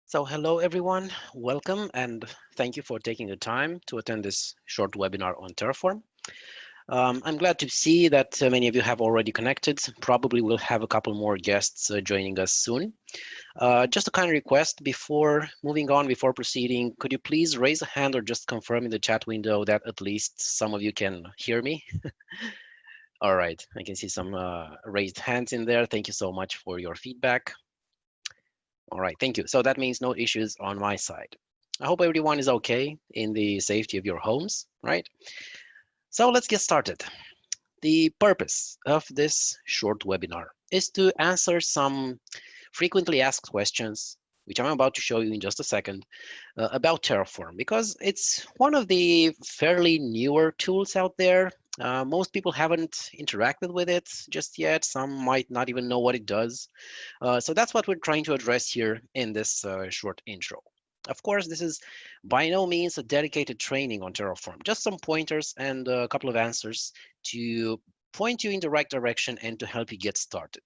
So hello everyone, welcome and thank you for taking the time to attend this short webinar on Terraform. I'm glad to see that many of you have already connected. Probably we'll have a couple more guests joining us soon. Just a kind request before moving on, before proceeding, could you please raise a hand or just confirm in the chat window that at least some of you can hear me? All right, I can see some raised hands in there. Thank you so much for your feedback. All right, thank you. So that means no issues on my side. I hope everyone is okay in the safety of your homes, right? So let's get started. The purpose of this short webinar is to answer some frequently asked questions, which I'm about to show you in just a second, about Terraform, because it's one of the fairly newer tools out there. Most people haven't interacted with it just yet. Some might not even know what it does. So that's what we're trying to address here in this short intro. Of course, this is by no means a dedicated training on Terraform, just some pointers and a couple of answers to point you in the right direction and to help you get started.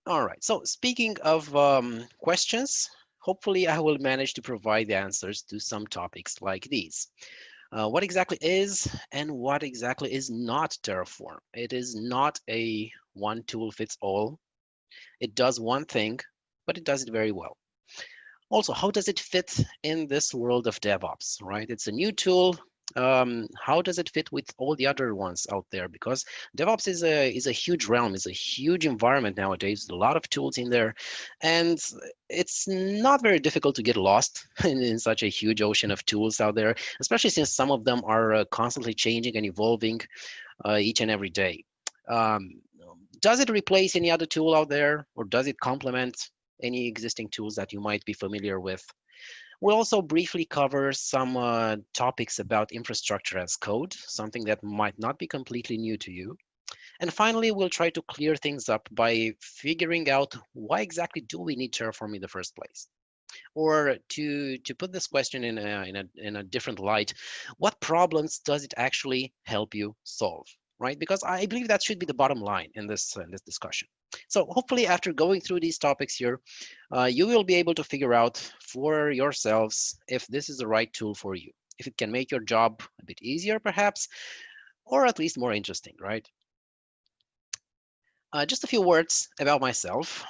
All right, so speaking of questions, hopefully I will manage to provide the answers to some topics like these. What exactly is and what exactly is not Terraform? It is not a one tool fits all. It does one thing, but it does it very well. Also, how does it fit in this world of DevOps, right? It's a new tool. How does it fit with all the other ones out there? Because DevOps is a huge realm, is a huge environment nowadays. A lot of tools in there, and it's not very difficult to get lost in such a huge ocean of tools out there, especially since some of them are constantly changing and evolving each and every day. Um, does it replace any other tool out there, or does it complement any existing tools that you might be familiar with? We'll also briefly cover some topics about infrastructure as code, something that might not be completely new to you. And finally, we'll try to clear things up by figuring out why exactly do we need Terraform in the first place? Or to put this question in a different light, what problems does it actually help you solve? Right? Because I believe that should be the bottom line in this discussion. So hopefully, after going through these topics here, you will be able to figure out for yourselves if this is the right tool for you, if it can make your job a bit easier, perhaps, or at least more interesting, right? Just a few words about myself.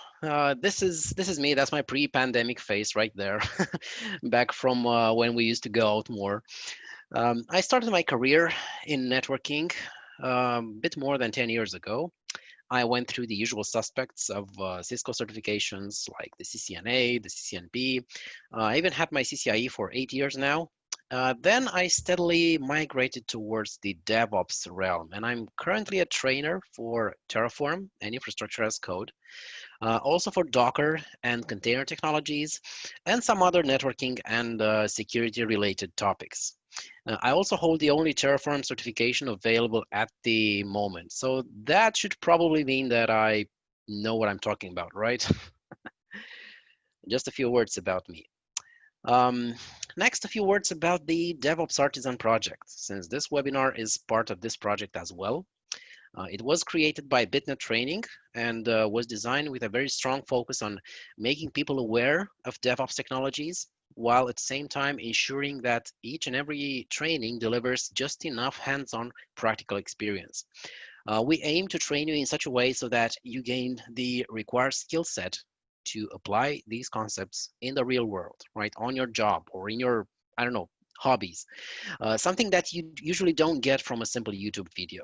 This is me. That's my pre-pandemic face right there, back from when we used to go out more. I started my career in networking a bit more than 10 years ago. I went through the usual suspects of Cisco certifications like the CCNA, the CCNP. I even had my CCIE for 8 years now. Then I steadily migrated towards the DevOps realm, and I'm currently a trainer for Terraform and infrastructure as code, also for Docker and container technologies, and some other networking and security related topics. I also hold the only Terraform certification available at the moment. So that should probably mean that I know what I'm talking about, right? Just a few words about me. Um, Next, a few words about the DevOps Artisan project, since this webinar is part of this project as well. It was created by BitNet Training and was designed with a very strong focus on making people aware of DevOps technologies, while at the same time ensuring that each and every training delivers just enough hands-on practical experience. We aim to train you in such a way so that you gain the required skill set to apply these concepts in the real world, right? On your job or in your, I don't know, hobbies. Something that you usually don't get from a simple YouTube video.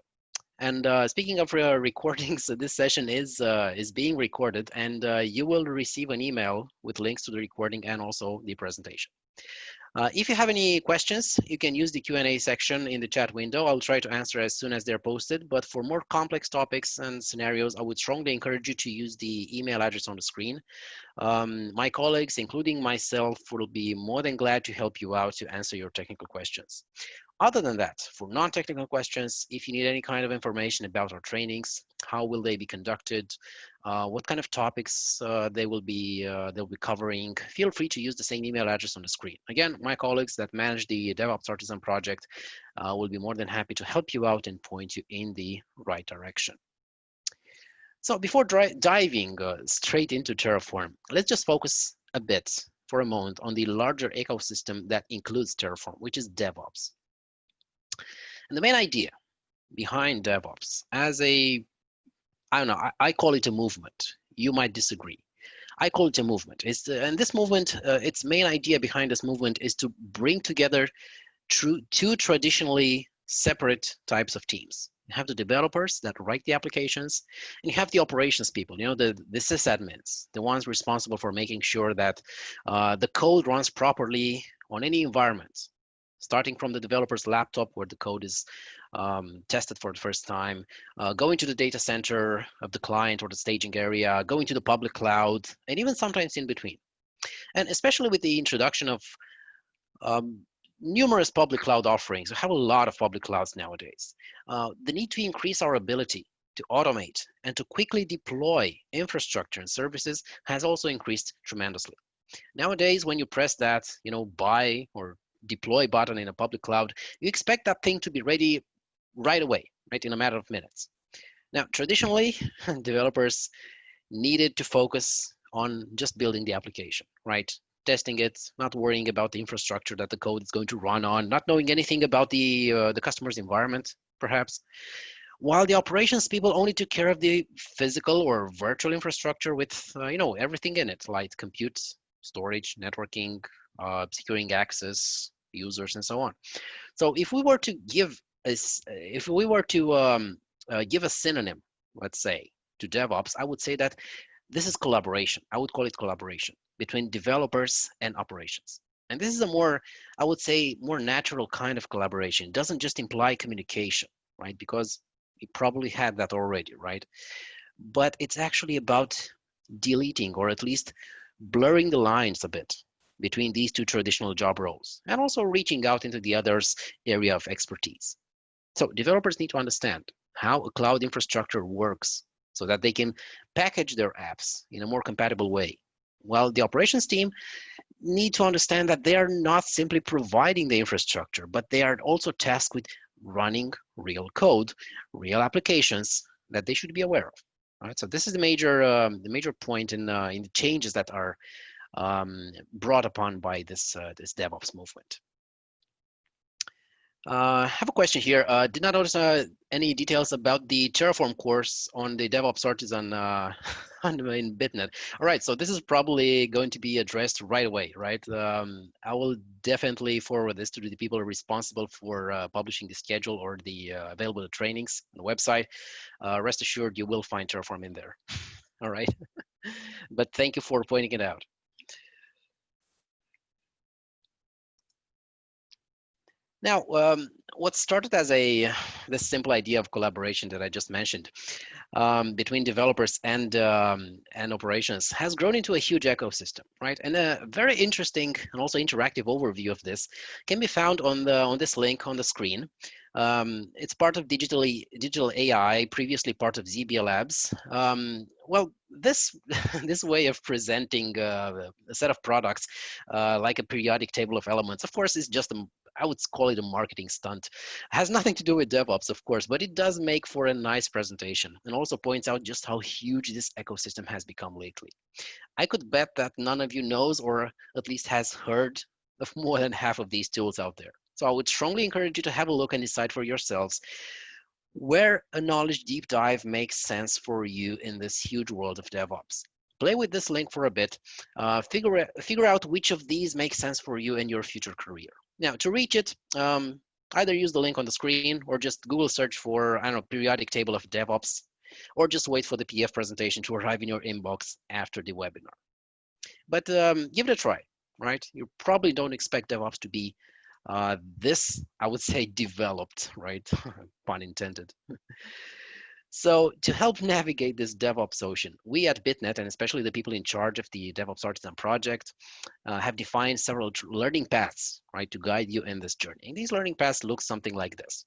And speaking of recordings, this session is being recorded, and you will receive an email with links to the recording and also the presentation. If you have any questions, you can use the Q&A section in the chat window. I'll try to answer as soon as they're posted. But for more complex topics and scenarios, I would strongly encourage you to use the email address on the screen. My colleagues, including myself, will be more than glad to help you out to answer your technical questions. Other than that, for non-technical questions, if you need any kind of information about our trainings, how will they be conducted, what kind of topics they'll be covering, feel free to use the same email address on the screen. Again, my colleagues that manage the DevOps Artisan project will be more than happy to help you out and point you in the right direction. So before diving straight into Terraform, let's just focus a bit for a moment on the larger ecosystem that includes Terraform, which is DevOps. And the main idea behind DevOps as I don't know, I call it a movement. You might disagree. I call it a movement. And this movement, its main idea behind this movement is to bring together two traditionally separate types of teams. You have the developers that write the applications, and you have the operations people, the sysadmins, the ones responsible for making sure that the code runs properly on any environment, starting from the developer's laptop where the code is tested for the first time, going to the data center of the client or the staging area, going to the public cloud, and even sometimes in between. And especially with the introduction of um, numerous public cloud offerings. We have a lot of public clouds nowadays. The need to increase our ability to automate and to quickly deploy infrastructure and services has also increased tremendously. Nowadays, when you press that, buy or deploy button in a public cloud, you expect that thing to be ready right away, right, in a matter of minutes. Now, traditionally, developers needed to focus on just building the application, right? Testing it, not worrying about the infrastructure that the code is going to run on, not knowing anything about the customer's environment, perhaps. While the operations people only took care of the physical or virtual infrastructure with, everything in it, like compute, storage, networking, securing access, users, and so on. So if we were to give give a synonym, let's say, to DevOps, I would say that this is collaboration. I would call it collaboration between developers and operations. And this is a more, I would say, more natural kind of collaboration. It doesn't just imply communication, right? Because we probably had that already, right? But it's actually about deleting or at least blurring the lines a bit between these two traditional job roles and also reaching out into the other's area of expertise. So developers need to understand how a cloud infrastructure works so that they can package their apps in a more compatible way. While the operations team need to understand that they are not simply providing the infrastructure, but they are also tasked with running real code, real applications that they should be aware of. All right, so this is the major point in the changes that are brought upon by this DevOps movement. I have a question here. Did not notice any details about the Terraform course on the DevOps Artisan in BitNet. All right, so this is probably going to be addressed right away, right? I will definitely forward this to the people responsible for publishing the schedule or the available trainings on the website. Rest assured, you will find Terraform in there. All right, but thank you for pointing it out. Now, what started as this simple idea of collaboration that I just mentioned between developers and operations has grown into a huge ecosystem, right? And a very interesting and also interactive overview of this can be found on this link on the screen. It's part of Digital AI, previously part of ZBA Labs. Well, this this way of presenting a set of products like a periodic table of elements, of course, is just I would call it a marketing stunt. It has nothing to do with DevOps, of course, but it does make for a nice presentation and also points out just how huge this ecosystem has become lately. I could bet that none of you knows or at least has heard of more than half of these tools out there. So I would strongly encourage you to have a look and decide for yourselves where a knowledge deep dive makes sense for you in this huge world of DevOps. Play with this link for a bit, figure out which of these makes sense for you in your future career. Now, to reach it, either use the link on the screen or just Google search for, I don't know, periodic table of DevOps, or just wait for the PDF presentation to arrive in your inbox after the webinar. But give it a try, right? You probably don't expect DevOps to be this, I would say, developed, right? Pun intended. So to help navigate this DevOps ocean, we at BitNet, and especially the people in charge of the DevOps Artisan project, have defined several learning paths, right, to guide you in this journey. And these learning paths look something like this.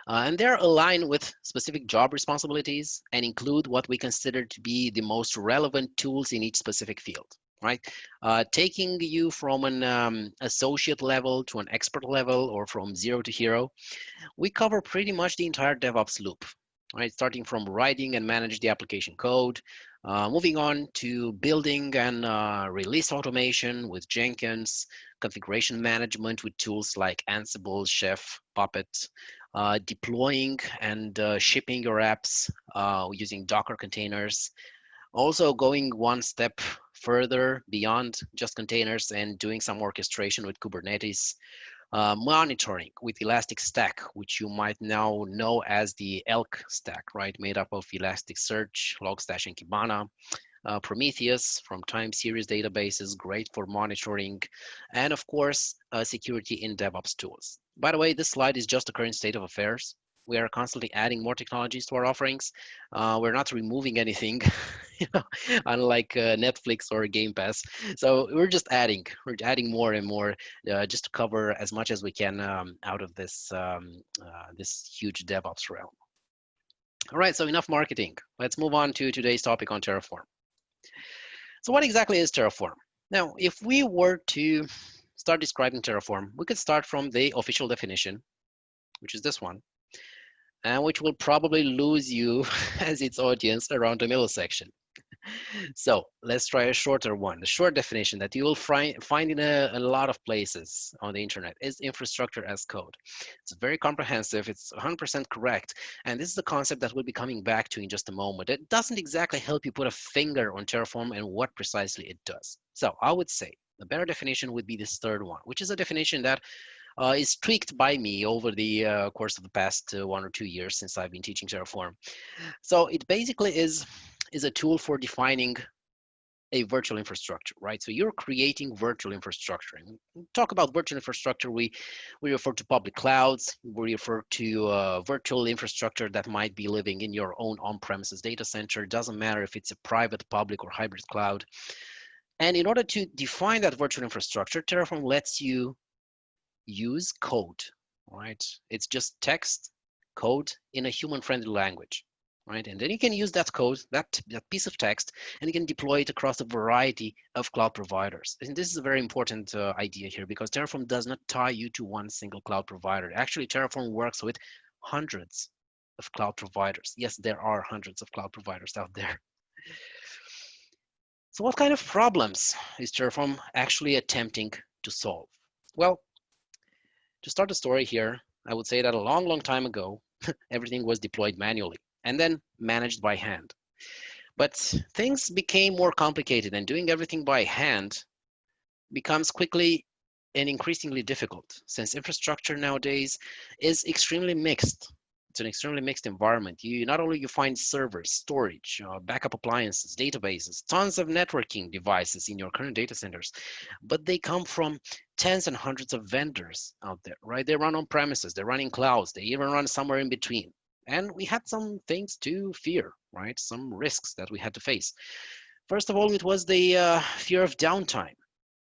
And they're aligned with specific job responsibilities and include what we consider to be the most relevant tools in each specific field, right? Taking you from an associate level to an expert level or from zero to hero, we cover pretty much the entire DevOps loop. right? Starting from writing and manage the application code, moving on to building and release automation with Jenkins, configuration management with tools like Ansible, Chef, Puppet, deploying and shipping your apps using Docker containers. Also going one step further beyond just containers and doing some orchestration with Kubernetes, monitoring with Elastic Stack, which you might now know as the ELK stack, right? Made up of Elasticsearch, Logstash, and Kibana. Prometheus from time series databases, great for monitoring, and of course, security in DevOps tools. By the way, this slide is just the current state of affairs. We are constantly adding more technologies to our offerings. We're not removing anything, you know, unlike Netflix or Game Pass. So we're adding more and more just to cover as much as we can out of this huge DevOps realm. All right, so enough marketing. Let's move on to today's topic on Terraform. So what exactly is Terraform? Now, if we were to start describing Terraform, we could start from the official definition, which is this one, and which will probably lose you as its audience around the middle section. So let's try a shorter one. The short definition that you will find in a lot of places on the internet is infrastructure as code. It's very comprehensive. It's 100% correct. And this is the concept that we'll be coming back to in just a moment. It doesn't exactly help you put a finger on Terraform and what precisely it does. So I would say the better definition would be this third one, which is a definition that is tweaked by me over the course of the past 1 or 2 years since I've been teaching Terraform. So it basically is a tool for defining a virtual infrastructure, right? So you're creating virtual infrastructure. And we talk about virtual infrastructure, we refer to public clouds, we refer to virtual infrastructure that might be living in your own on-premises data center. It doesn't matter if it's a private, public, or hybrid cloud. And in order to define that virtual infrastructure, Terraform lets you use code, right? It's just text code in a human-friendly language, right? And then you can use that code, that piece of text, and you can deploy it across a variety of cloud providers. And this is a very important idea here because Terraform does not tie you to one single cloud provider. Actually, Terraform works with hundreds of cloud providers. Yes, there are hundreds of cloud providers out there. So what kind of problems is Terraform actually attempting to solve? Well, to start the story here, I would say that a long, long time ago, everything was deployed manually and then managed by hand. But things became more complicated and doing everything by hand becomes quickly and increasingly difficult since infrastructure nowadays is extremely mixed. It's an extremely mixed environment. You not only you find servers, storage, backup appliances, databases, tons of networking devices in your current data centers, but they come from tens and hundreds of vendors out there, right? They run on premises, they run in clouds, they even run somewhere in between. And we had some things to fear, right? Some risks that we had to face. First of all, it was the fear of downtime.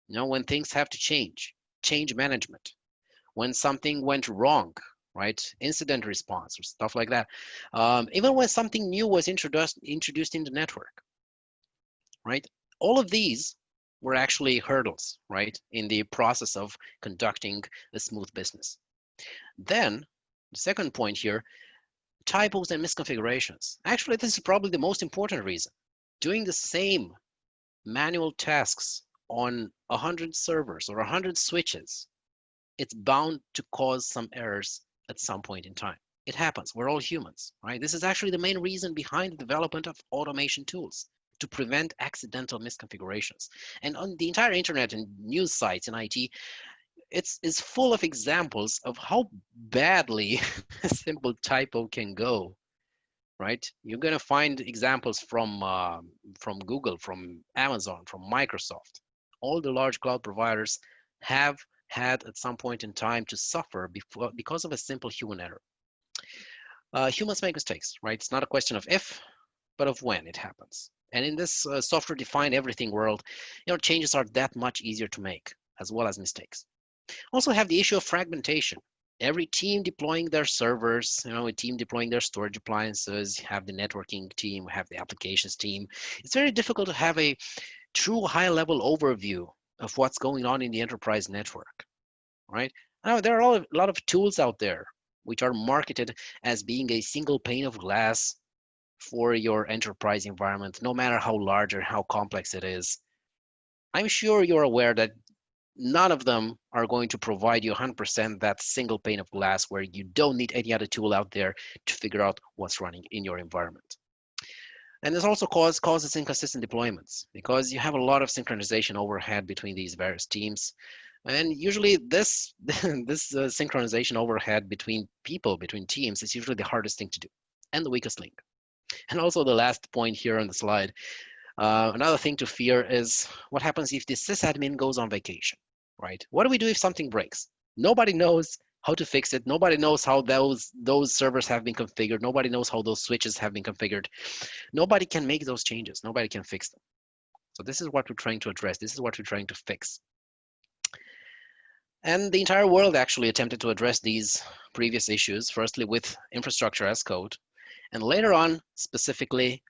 You know, when things have to change management, when something went wrong, right? Incident response or stuff like that. Even when something new was introduced in the network, right? All of these were actually hurdles, right? In the process of conducting a smooth business. Then the second point here, typos and misconfigurations. Actually, this is probably the most important reason. Doing the same manual tasks on 100 servers or 100 switches, it's bound to cause some errors at some point in time. It happens. We're all humans, right? This is actually the main reason behind the development of automation tools to prevent accidental misconfigurations. And on the entire internet and news sites in IT, it's full of examples of how badly a simple typo can go, right? You're going to find examples from Google, from Amazon, from Microsoft. All the large cloud providers have had at some point in time to suffer because of a simple human error. Humans make mistakes, right? It's not a question of if, but of when it happens. And in this software-defined everything world, you know, changes are that much easier to make, as well as mistakes. Also have the issue of fragmentation. Every team deploying their servers, you know, a team deploying their storage appliances, have the networking team, have the applications team. It's very difficult to have a true high-level overview of what's going on in the enterprise network, right? Now, there are a lot of tools out there which are marketed as being a single pane of glass for your enterprise environment, no matter how large or how complex it is. I'm sure you're aware that none of them are going to provide you 100% that single pane of glass where you don't need any other tool out there to figure out what's running in your environment. And this also causes inconsistent deployments because you have a lot of synchronization overhead between these various teams. And usually this, this synchronization overhead between people, between teams, is usually the hardest thing to do and the weakest link. And also the last point here on the slide, another thing to fear is what happens if the sysadmin goes on vacation, right? What do we do if something breaks? Nobody knows how to fix it. Nobody knows how those servers have been configured. Nobody knows how those switches have been configured. Nobody can make those changes. Nobody can fix them. So this is what we're trying to address. This is what we're trying to fix. And the entire world actually attempted to address these previous issues, firstly with infrastructure as code, and later on specifically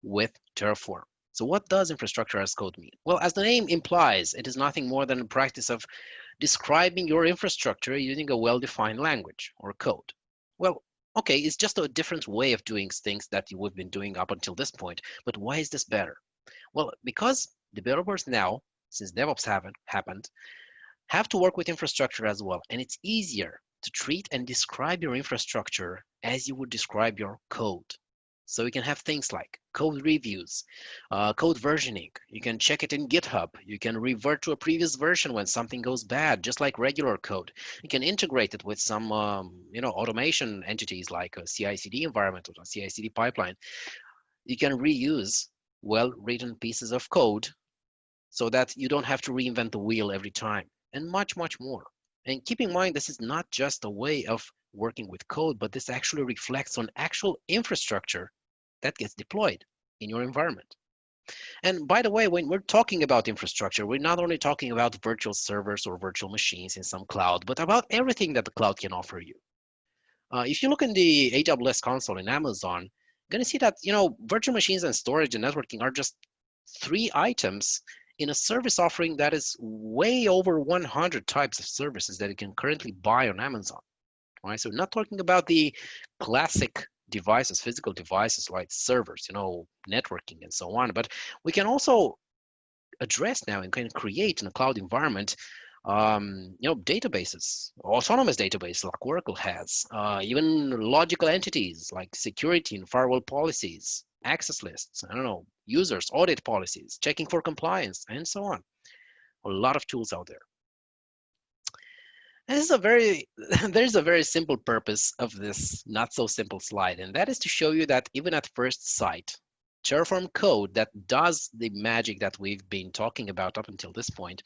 with Terraform. So what does infrastructure as code mean? Well, as the name implies, it is nothing more than a practice of describing your infrastructure using a well-defined language or code. Well, okay, it's just a different way of doing things that we've been doing up until this point, but why is this better? Well, because developers now, since DevOps haven't happened, have to work with infrastructure as well, and it's easier to treat and describe your infrastructure as you would describe your code. So you can have things like code reviews, code versioning. You can check it in GitHub. You can revert to a previous version when something goes bad, just like regular code. You can integrate it with some, automation entities like a CI/CD environment or a CI/CD pipeline. You can reuse well-written pieces of code so that you don't have to reinvent the wheel every time, and much, much more. And keep in mind, this is not just a way of working with code, but this actually reflects on actual infrastructure that gets deployed in your environment. And by the way, when we're talking about infrastructure, we're not only talking about virtual servers or virtual machines in some cloud, but about everything that the cloud can offer you. If you look in the AWS console in Amazon, you're going to see that virtual machines and storage and networking are just 3 items in a service offering that is way over 100 types of services that you can currently buy on Amazon. Right? So we're not talking about the classic devices, physical devices like servers, networking and so on, but we can address now and can create in a cloud environment databases, autonomous databases like Oracle has, even logical entities like security and firewall policies, access lists, users, audit policies, checking for compliance, and so on. A lot of tools out there. And there's a very simple purpose of this not so simple slide, and that is to show you that even at first sight, Terraform code that does the magic that we've been talking about up until this point,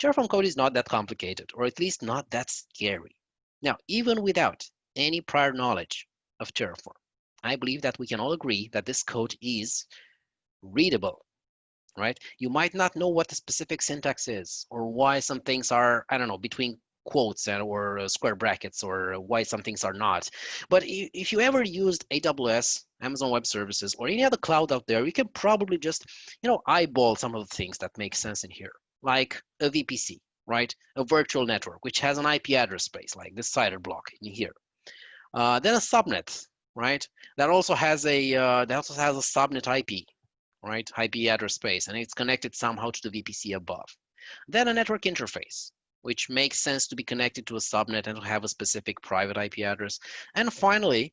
Terraform code is not that complicated, or at least not that scary. Now, even without any prior knowledge of Terraform, I believe that we can all agree that this code is readable, right? You might not know what the specific syntax is, or why some things are, between quotes or square brackets, or why some things are not. But if you ever used AWS, Amazon Web Services, or any other cloud out there, you can probably just, eyeball some of the things that make sense in here, like a VPC, right? A virtual network, which has an IP address space, like this CIDR block in here. Then a subnet, right? That also has a subnet IP, right? IP address space, and it's connected somehow to the VPC above. Then a network interface, which makes sense to be connected to a subnet and to have a specific private IP address. And finally,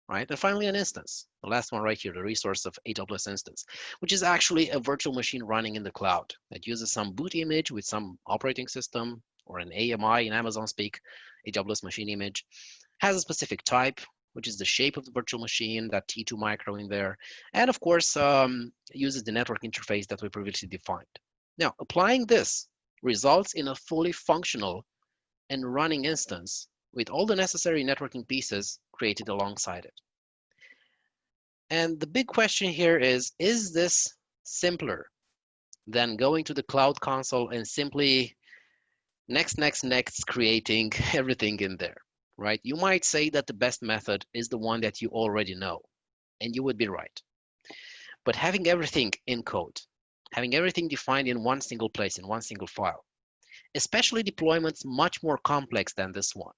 an instance. The last one right here, the resource of AWS instance, which is actually a virtual machine running in the cloud that uses some boot image with some operating system, or an AMI in Amazon speak, AWS machine image, has a specific type, which is the shape of the virtual machine, that T2 micro in there, and of course, uses the network interface that we previously defined. Now, applying this results in a fully functional and running instance with all the necessary networking pieces created alongside it. And the big question here is this simpler than going to the cloud console and simply next, creating everything in there, right? You might say that the best method is the one that you already know, and you would be right. But having everything in code, having everything defined in one single place, in one single file, especially deployments much more complex than this one,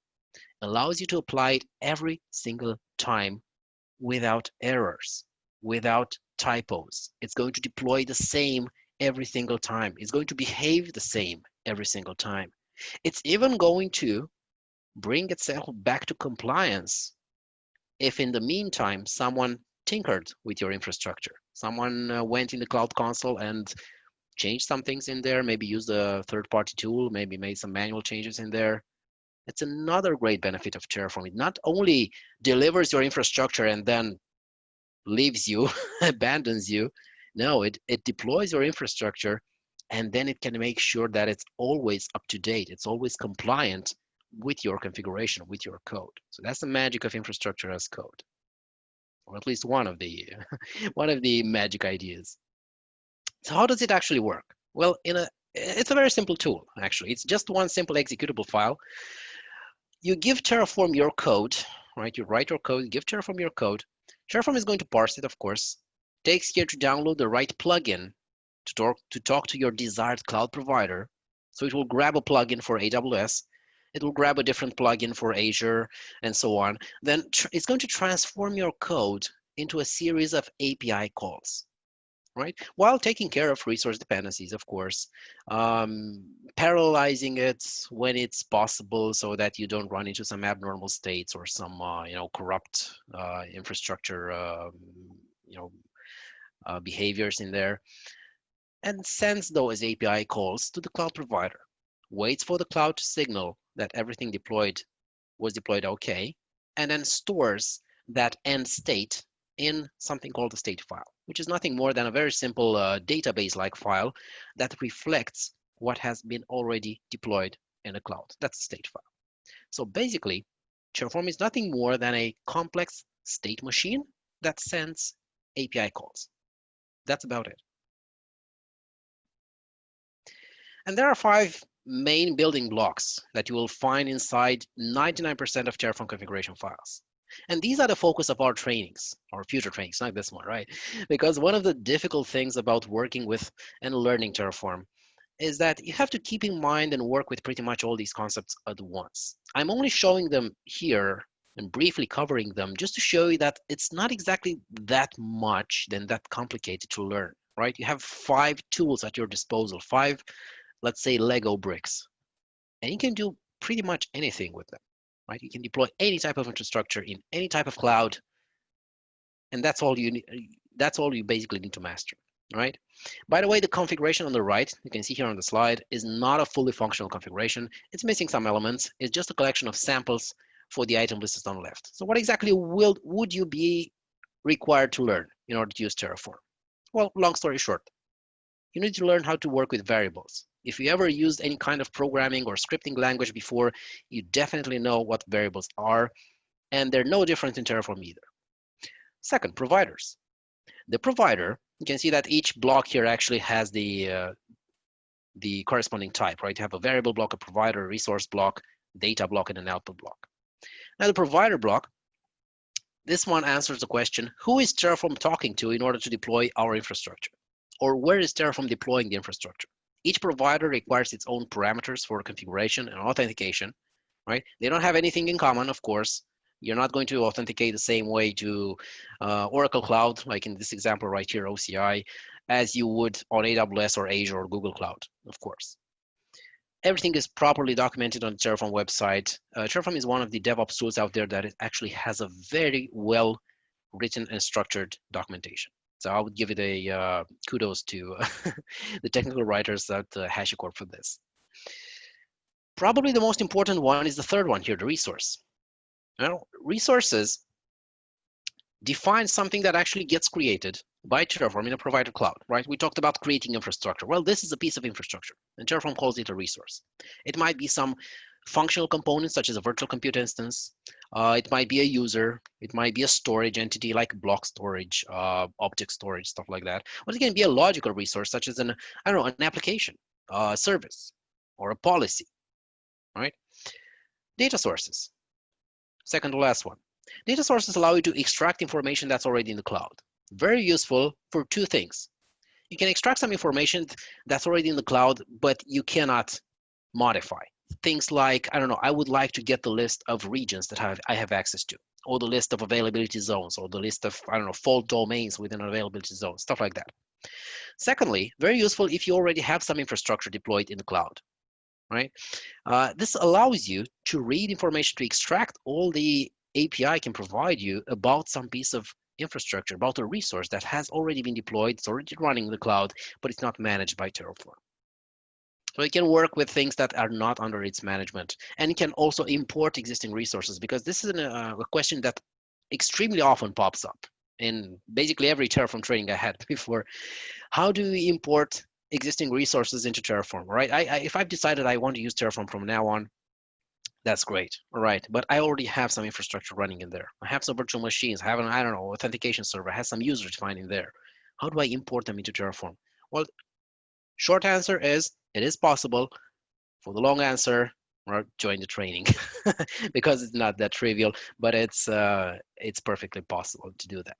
allows you to apply it every single time without errors, without typos. It's going to deploy the same every single time. It's going to behave the same every single time. It's even going to bring itself back to compliance if in the meantime someone tinkered with your infrastructure. Someone went in the Cloud Console and changed some things in there, maybe used a third-party tool, maybe made some manual changes in there. It's another great benefit of Terraform. It not only delivers your infrastructure and then leaves you, abandons you. No, it deploys your infrastructure and then it can make sure that it's always up to date. It's always compliant with your configuration, with your code. So that's the magic of infrastructure as code, or at least one of the one of the magic ideas. So how does it actually work? Well, it's a very simple tool, actually. It's just one simple executable file. You give Terraform your code, right? You write your code, give Terraform your code. Terraform is going to parse it, of course. Takes care to download the right plugin to talk to your desired cloud provider. So it will grab a plugin for AWS. It will grab a different plugin for Azure and so on. Then it's going to transform your code into a series of API calls, right? While taking care of resource dependencies, of course, parallelizing it when it's possible so that you don't run into some abnormal states or some, corrupt infrastructure, behaviors in there, and sends those API calls to the cloud provider, waits for the cloud to signal that everything was deployed okay, and then stores that end state in something called a state file, which is nothing more than a very simple database-like file that reflects what has been already deployed in the cloud. That's a state file. So basically, Terraform is nothing more than a complex state machine that sends API calls. That's about it. And there are 5 main building blocks that you will find inside 99% of Terraform configuration files. And these are the focus of our trainings, our future trainings, not this one, right? Because one of the difficult things about working with and learning Terraform is that you have to keep in mind and work with pretty much all these concepts at once. I'm only showing them here and briefly covering them just to show you that it's not exactly that much then that complicated to learn, right? You have 5 tools at your disposal, 5, let's say, Lego bricks, and you can do pretty much anything with them, right? You can deploy any type of infrastructure in any type of cloud, and that's all you need. That's all you basically need to master, right? By the way, the configuration on the right, you can see here on the slide, is not a fully functional configuration. It's missing some elements. It's just a collection of samples for the item listed on the left. So what exactly would you be required to learn in order to use Terraform? Well, long story short, you need to learn how to work with variables. If you ever used any kind of programming or scripting language before, you definitely know what variables are, and they're no different in Terraform either. Second, providers. The provider, you can see that each block here actually has the corresponding type, right? You have a variable block, a provider, a resource block, data block, and an output block. Now the provider block, this one answers the question, who is Terraform talking to in order to deploy our infrastructure? Or where is Terraform deploying the infrastructure? Each provider requires its own parameters for configuration and authentication, right? They don't have anything in common, of course. You're not going to authenticate the same way to Oracle Cloud, like in this example right here, OCI, as you would on AWS or Azure or Google Cloud, of course. Everything is properly documented on the Terraform website. Terraform is one of the DevOps tools out there that it actually has a very well written and structured documentation. So I would give it a kudos to the technical writers at Hashicorp for this. Probably the most important one is the third one here, the resource. Now, resources define something that actually gets created by Terraform in a provider cloud, right? We talked about creating infrastructure. Well, this is a piece of infrastructure, and Terraform calls it a resource. It might be some functional components, such as a virtual compute instance. It might be a user. It might be a storage entity like block storage, object storage, stuff like that. Or it can be a logical resource, such as an application, a service, or a policy, right? Data sources. Second to last one. Data sources allow you to extract information that's already in the cloud. Very useful for 2 things. You can extract some information that's already in the cloud, but you cannot modify. things like, I don't know, I would like to get the list of regions that I have access to, or the list of availability zones, or the list of, I don't know, fault domains within an availability zone, stuff like that. Secondly, very useful if you already have some infrastructure deployed in the cloud, right? This allows you to read information, to extract all the API can provide you about some piece of infrastructure, about a resource that has already been deployed, it's already running in the cloud, but it's not managed by Terraform. So it can work with things that are not under its management. And it can also import existing resources, because this is a question that extremely often pops up in basically every Terraform training I had before. How do we import existing resources into Terraform, right? If I've decided I want to use Terraform from now on, that's great, all right. But I already have some infrastructure running in there. I have some virtual machines, I have an, I don't know, authentication server, I have some users defined in there. How do I import them into Terraform? Well, short answer is it is possible. For the long answer, or join the training because it's not that trivial, but it's perfectly possible to do that.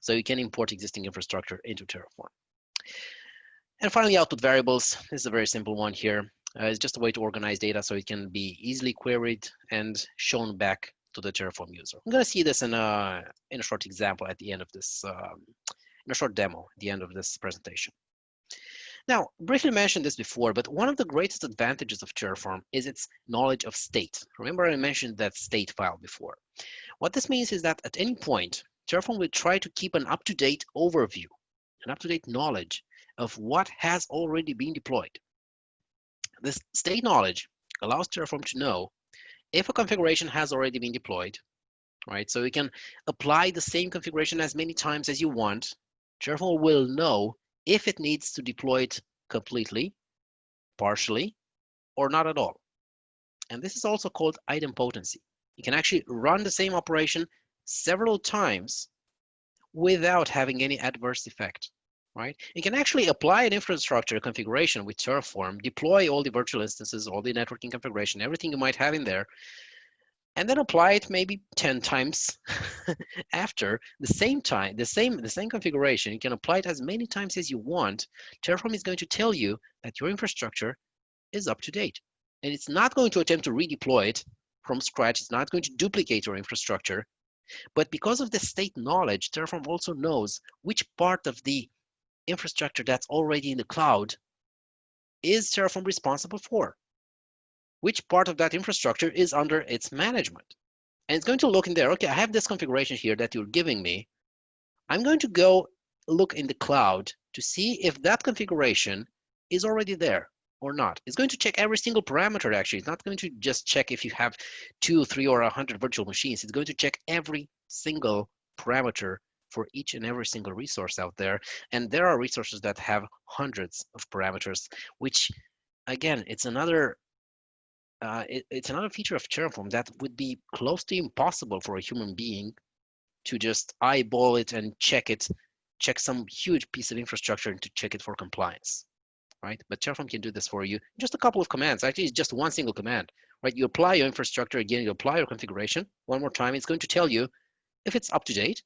So you can import existing infrastructure into Terraform. And finally, output variables. This is a very simple one here. It's just a way to organize data so it can be easily queried and shown back to the Terraform user. I'm going to see this in a short example at the end of this, in a short demo at the end of this presentation. Now, briefly mentioned this before, but one of the greatest advantages of Terraform is its knowledge of state. Remember I mentioned that state file before. What this means is that at any point, Terraform will try to keep an up-to-date overview, an up-to-date knowledge of what has already been deployed. This state knowledge allows Terraform to know if a configuration has already been deployed, right? So you can apply the same configuration as many times as you want. Terraform will know if it needs to deploy it completely, partially, or not at all. And this is also called idempotency. You can actually run the same operation several times without having any adverse effect, right? You can actually apply an infrastructure configuration with Terraform, deploy all the virtual instances, all the networking configuration, everything you might have in there, and then apply it maybe 10 times after the same time, the same configuration. You can apply it as many times as you want. Terraform is going to tell you that your infrastructure is up to date. And it's not going to attempt to redeploy it from scratch. It's not going to duplicate your infrastructure. But because of the state knowledge, Terraform also knows which part of the infrastructure that's already in the cloud is Terraform responsible for. Which part of that infrastructure is under its management. And it's going to look in there, okay, I have this configuration here that you're giving me. I'm going to go look in the cloud to see if that configuration is already there or not. It's going to check every single parameter, actually. It's not going to just check if you have 2, 3, or 100 virtual machines. It's going to check every single parameter for each and every single resource out there. And there are resources that have hundreds of parameters, which, again, it's another it's another feature of Terraform that would be close to impossible for a human being to just eyeball it and check some huge piece of infrastructure and to check it for compliance, right? But Terraform can do this for you. Just a couple of commands. Actually, it's just one single command, right? You apply your infrastructure again, you apply your configuration one more time. It's going to tell you if it's up to date,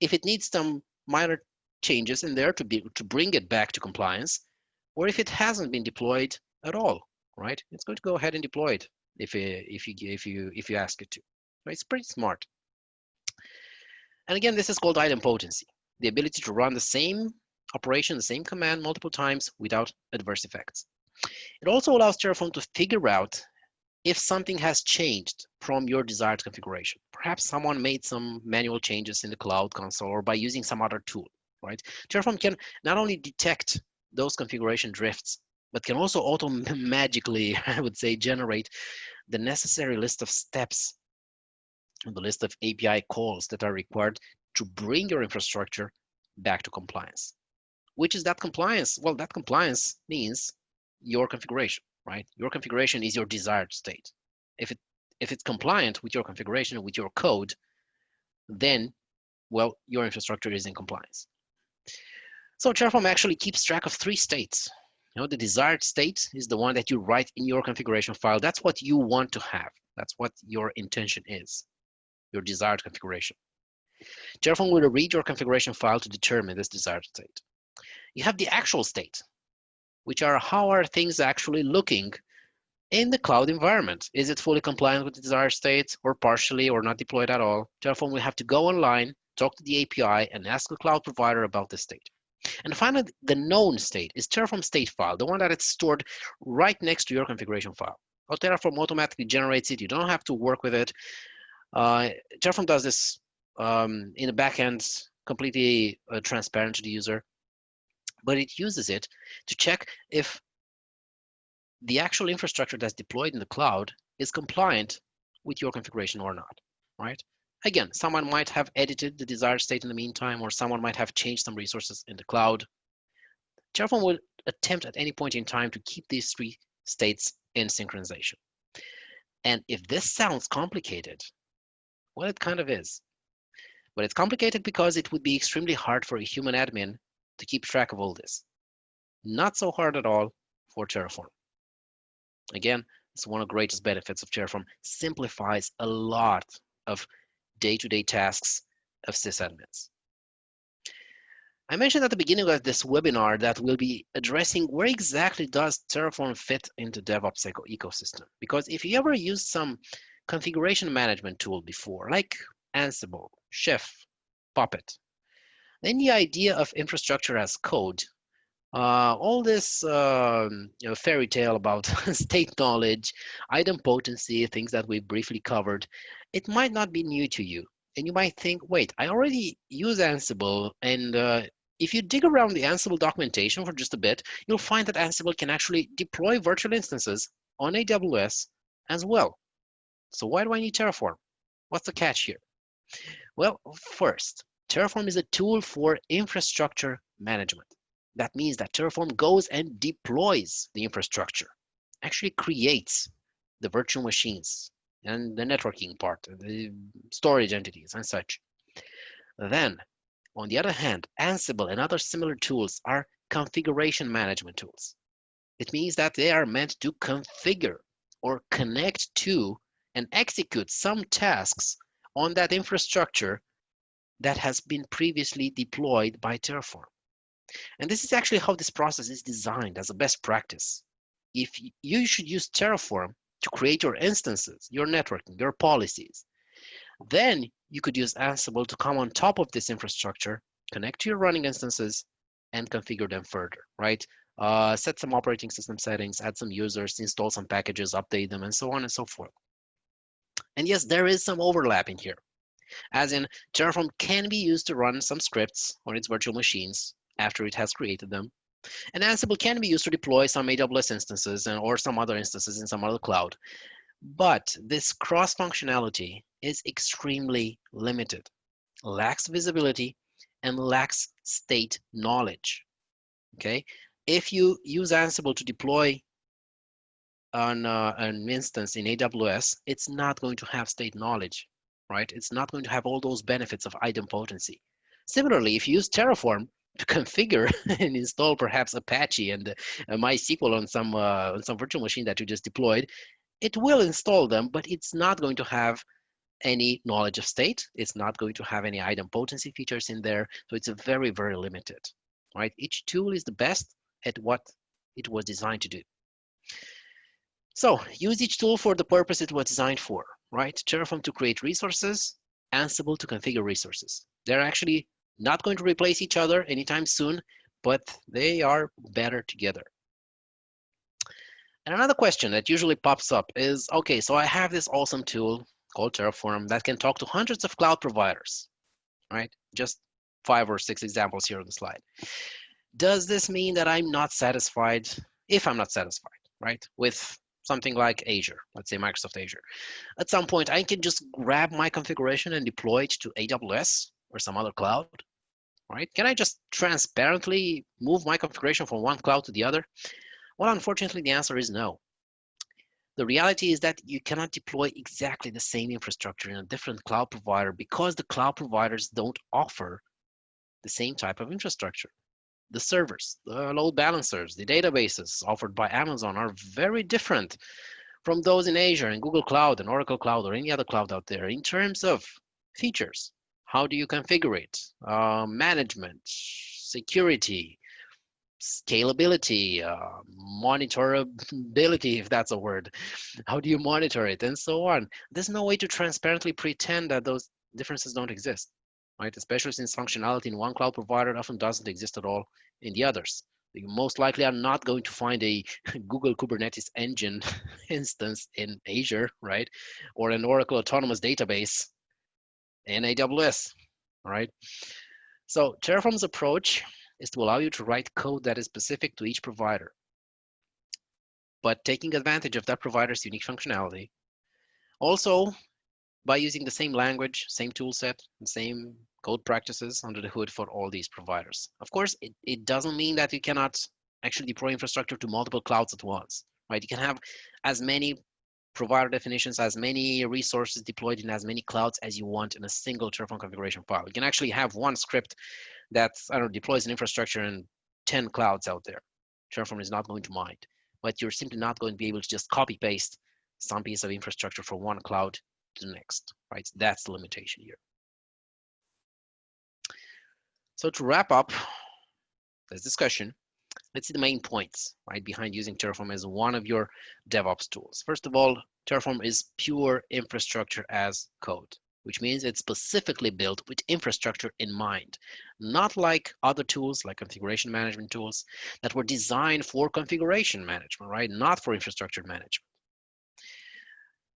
if it needs some minor changes in there to bring it back to compliance, or if it hasn't been deployed at all. Right? It's going to go ahead and deploy it if you ask it to. Right? It's pretty smart. And again, this is called idempotency, the ability to run the same operation, the same command multiple times without adverse effects. It also allows Terraform to figure out if something has changed from your desired configuration. Perhaps someone made some manual changes in the Cloud Console or by using some other tool, right? Terraform can not only detect those configuration drifts, but can also magically, I would say, generate the necessary list of steps, the list of API calls that are required to bring your infrastructure back to compliance. Which is that compliance? Well, that compliance means your configuration, right? Your configuration is your desired state. If it's compliant with your configuration, with your code, then, well, your infrastructure is in compliance. So Terraform actually keeps track of 3 states. You know, the desired state is the one that you write in your configuration file. That's what you want to have. That's what your intention is, your desired configuration. Terraform will read your configuration file to determine this desired state. You have the actual state, which are how are things actually looking In the cloud environment, is it fully compliant with the desired state or partially or not deployed at all? Terraform will have to go online, talk to the API, and ask the cloud provider about the state. And finally, the known state is Terraform state file, the one that it's stored right next to your configuration file. Well, Terraform automatically generates it. You don't have to work with it. Terraform does this in the backend, completely transparent to the user, but it uses it to check if the actual infrastructure that's deployed in the cloud is compliant with your configuration or not, right? Again, someone might have edited the desired state in the meantime, or someone might have changed some resources in the cloud. Terraform will attempt at any point in time to keep these three states in synchronization. And if this sounds complicated, well, it kind of is. But it's complicated because it would be extremely hard for a human admin to keep track of all this. Not so hard at all for Terraform. Again, it's one of the greatest benefits of Terraform. Simplifies a lot of day-to-day tasks of sysadmins. I mentioned at the beginning of this webinar that we'll be addressing where exactly does Terraform fit into DevOps ecosystem. Because if you ever used some configuration management tool before, like Ansible, Chef, Puppet, then the idea of infrastructure as code, all this fairy tale about state knowledge, idempotency, things that we briefly covered, it might not be new to you. And you might think, wait, I already use Ansible, and if you dig around the Ansible documentation for just a bit, you'll find that Ansible can actually deploy virtual instances on AWS as well. So why do I need Terraform? What's the catch here? Well, first, Terraform is a tool for infrastructure management. That means that Terraform goes and deploys the infrastructure, actually creates the virtual machines and the networking part, the storage entities and such. Then, on the other hand, Ansible and other similar tools are configuration management tools. It means that they are meant to configure or connect to and execute some tasks on that infrastructure that has been previously deployed by Terraform. And this is actually how this process is designed as a best practice. If you should use Terraform to create your instances, your networking, your policies, then you could use Ansible to come on top of this infrastructure, connect to your running instances, and configure them further, right? Set some operating system settings, add some users, install some packages, update them, and so on and so forth. And yes, there is some overlap in here, as in Terraform can be used to run some scripts on its virtual machines after it has created them. And Ansible can be used to deploy some AWS instances or some other instances in some other cloud. But this cross-functionality is extremely limited, lacks visibility, and lacks state knowledge. Okay, if you use Ansible to deploy on an instance in AWS, it's not going to have state knowledge, right? It's not going to have all those benefits of idempotency. Similarly, if you use Terraform to configure and install perhaps Apache and MySQL on some virtual machine that you just deployed, it will install them, but it's not going to have any knowledge of state. It's not going to have any idempotency features in there. So it's a very, very limited, right? Each tool is the best at what it was designed to do. So use each tool for the purpose it was designed for, right? Terraform to create resources, Ansible to configure resources. They're actually not going to replace each other anytime soon, but they are better together. And another question that usually pops up is, okay, so I have this awesome tool called Terraform that can talk to hundreds of cloud providers, right? Just 5 or 6 examples here on the slide. Does this mean that I'm not satisfied, if I'm not satisfied, right, with something like Azure, let's say Microsoft Azure? At some point, I can just grab my configuration and deploy it to AWS or some other cloud, right? Can I just transparently move my configuration from one cloud to the other? Well, unfortunately, the answer is no. The reality is that you cannot deploy exactly the same infrastructure in a different cloud provider because the cloud providers don't offer the same type of infrastructure. The servers, the load balancers, the databases offered by Amazon are very different from those in Azure and Google Cloud and Oracle Cloud or any other cloud out there in terms of features. How do you configure it? Management, security, scalability, monitorability, if that's a word. How do you monitor it, and so on. There's no way to transparently pretend that those differences don't exist, right? Especially since functionality in one cloud provider often doesn't exist at all in the others. You most likely are not going to find a Google Kubernetes engine instance in Azure, right? Or an Oracle Autonomous Database in AWS, all right? So Terraform's approach is to allow you to write code that is specific to each provider, but taking advantage of that provider's unique functionality. Also, by using the same language, same tool set, and same code practices under the hood for all these providers. Of course, it doesn't mean that you cannot actually deploy infrastructure to multiple clouds at once, right? You can have as many provider definitions, as many resources deployed in as many clouds as you want in a single Terraform configuration file. You can actually have one script that, I don't know, deploys an infrastructure in 10 clouds out there. Terraform is not going to mind, but you're simply not going to be able to just copy paste some piece of infrastructure from one cloud to the next, right? That's the limitation here. So to wrap up this discussion, let's see the main points, right, behind using Terraform as one of your DevOps tools. First of all, Terraform is pure infrastructure as code, which means it's specifically built with infrastructure in mind, not like other tools like configuration management tools that were designed for configuration management, right? Not for infrastructure management.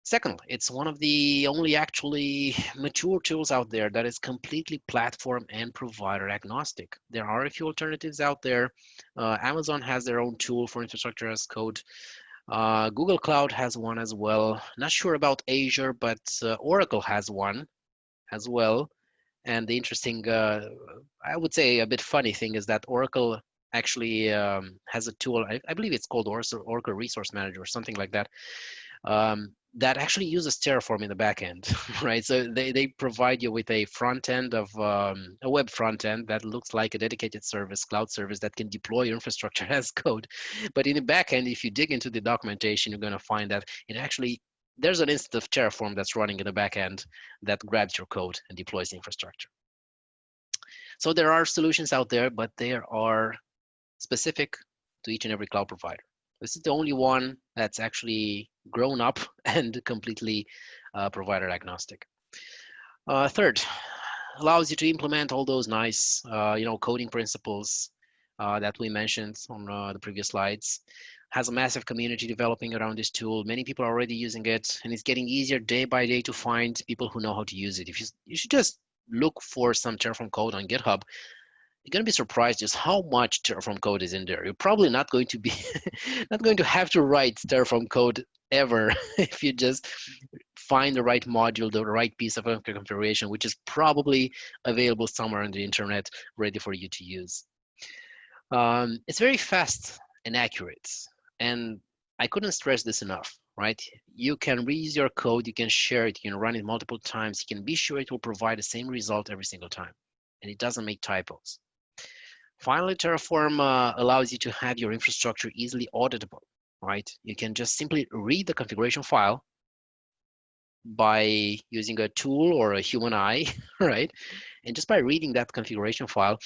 Second, it's one of the only actually mature tools out there that is completely platform and provider agnostic. There are a few alternatives out there. Amazon has their own tool for infrastructure as code. Google Cloud has one as well. Not sure about Azure, but Oracle has one as well. And the interesting, I would say a bit funny thing is that Oracle actually has a tool, I believe it's called Oracle Resource Manager or something like that, that actually uses Terraform in the back end, right? So they provide you with a front end of a web front end that looks like a dedicated service, cloud service that can deploy your infrastructure as code. But in the back end, if you dig into the documentation, you're going to find that it actually, there's an instance of Terraform that's running in the back end that grabs your code and deploys the infrastructure. So there are solutions out there, but they are specific to each and every cloud provider. This is the only one that's actually grown up and completely provider agnostic. Third, allows you to implement all those nice, coding principles that we mentioned on the previous slides. Has a massive community developing around this tool. Many people are already using it, and it's getting easier day by day to find people who know how to use it. If you should just look for some Terraform code on GitHub, you're going to be surprised just how much Terraform code is in there. You're probably not going to be not going to have to write Terraform code ever if you just find the right module, the right piece of configuration, which is probably available somewhere on the internet ready for you to use. It's very fast and accurate, and I couldn't stress this enough, right? You can reuse your code, you can share it, you can run it multiple times, you can be sure it will provide the same result every single time, and it doesn't make typos. Finally, Terraform allows you to have your infrastructure easily auditable, right? You can just simply read the configuration file by using a tool or a human eye, right? And just by reading that configuration file,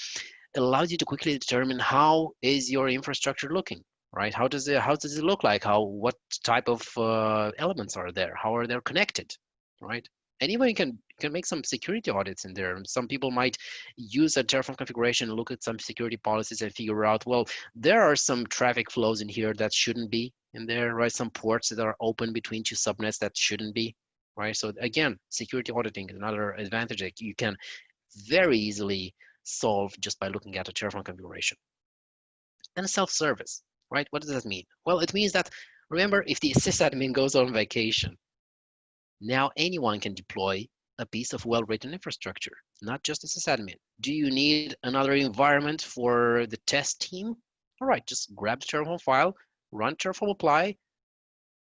it allows you to quickly determine how is your infrastructure looking, right? How does it look like? What type of elements are there? How are they connected, right? And even you can make some security audits in there. Some people might use a Terraform configuration, look at some security policies and figure out, well, there are some traffic flows in here that shouldn't be in there, right? Some ports that are open between two subnets that shouldn't be, right? So again, security auditing is another advantage that you can very easily solve just by looking at a Terraform configuration. And self-service, right? What does that mean? Well, it means that, remember, if the sysadmin goes on vacation, now anyone can deploy a piece of well-written infrastructure, not just a sysadmin. Do you need another environment for the test team? All right, just grab the Terraform file, run Terraform apply,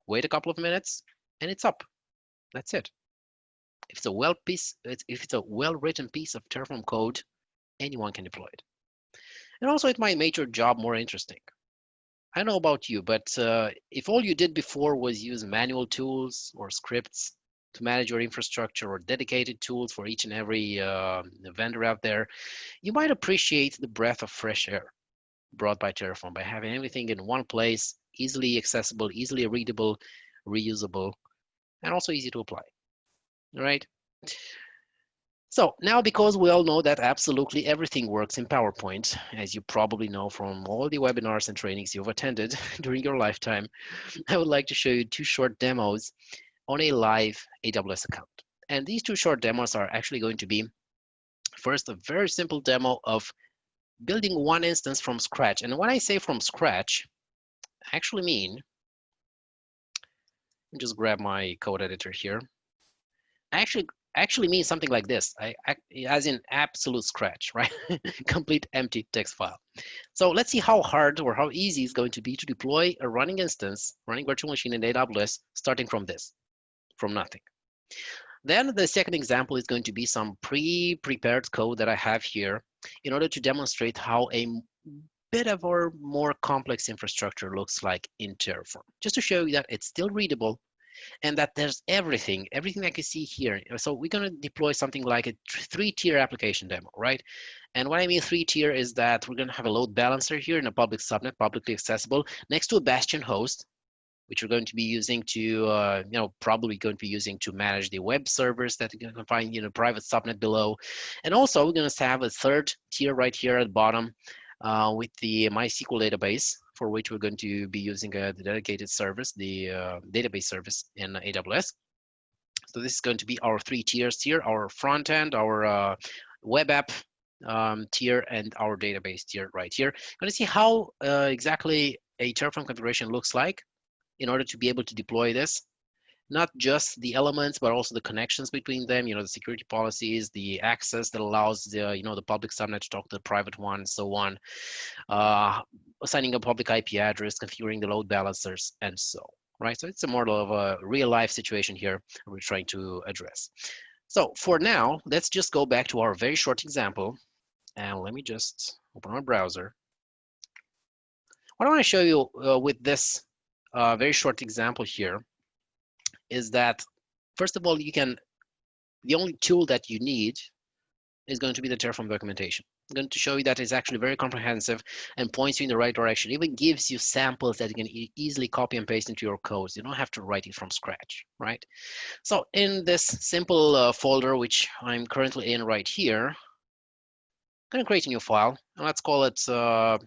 wait a couple of minutes, and it's up. That's it. If it's a well-written piece of Terraform code, anyone can deploy it. And also, it might make your job more interesting. I don't know about you, but if all you did before was use manual tools or scripts to manage your infrastructure or dedicated tools for each and every vendor out there, you might appreciate the breath of fresh air. brought by Terraform, by having everything in one place, easily accessible, easily readable, reusable, and also easy to apply. All right. So now, because we all know that absolutely everything works in PowerPoint, as you probably know from all the webinars and trainings you've attended during your lifetime, I would like to show you two short demos on a live AWS account. And these two short demos are actually going to be, first, a very simple demo of building one instance from scratch. And when I say from scratch, I actually mean, let me just grab my code editor here. I actually mean something like this, as in absolute scratch, right? Complete empty text file. So let's see how hard or how easy it's going to be to deploy a running instance, running virtual machine in AWS, starting from this, from nothing. Then the second example is going to be some pre-prepared code that I have here in order to demonstrate how a bit of our more complex infrastructure looks like in Terraform, just to show you that it's still readable and that there's everything I can see here. So we're going to deploy something like a three-tier application demo, right? And what I mean three-tier is that we're going to have a load balancer here in a public subnet, publicly accessible, next to a bastion host, which we're going to be using to, probably going to be using to manage the web servers that you can find, private subnet below. And also we're going to have a third tier right here at the bottom with the MySQL database, for which we're going to be using the dedicated service, the database service in AWS. So this is going to be our three tiers here, our front end, our web app tier, and our database tier right here. Going to see how exactly a Terraform configuration looks like in order to be able to deploy this. Not just the elements, but also the connections between them, the security policies, the access that allows the, the public subnet to talk to the private one, and so on, assigning a public IP address, configuring the load balancers, and so, right? So it's a more of a real life situation here we're trying to address. So for now, let's just go back to our very short example. And let me just open my browser. What I want to show you with this very short example here is that, first of all, the only tool that you need is going to be the Terraform documentation. I'm going to show you that it's actually very comprehensive and points you in the right direction. It even gives you samples that you can easily copy and paste into your codes. You don't have to write it from scratch, right? So in this simple folder, which I'm currently in right here, I'm going to create a new file, and let's call it simple.tf,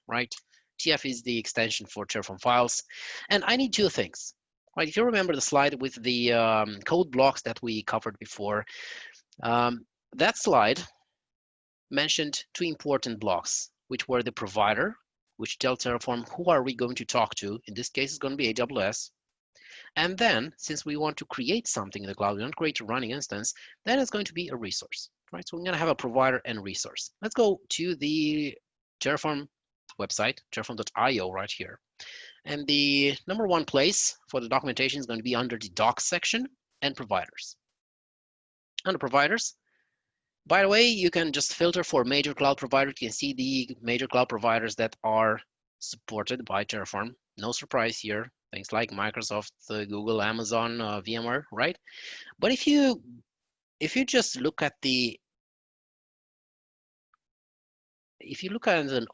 right? TF is the extension for Terraform files. And I need two things. Right, if you remember the slide with the code blocks that we covered before, that slide mentioned two important blocks, which were the provider, which tell Terraform who are we going to talk to. In this case, it's going to be AWS. And then, since we want to create something in the cloud, we want to create a running instance, then it's going to be a resource, right? So we're going to have a provider and resource. Let's go to the Terraform website, terraform.io right here. And the number one place for the documentation is going to be under the docs section and providers. Under providers, by the way, you can just filter for major cloud providers. You can see the major cloud providers that are supported by Terraform. No surprise here. Things like Microsoft, Google, Amazon, VMware, right? But if you just look at an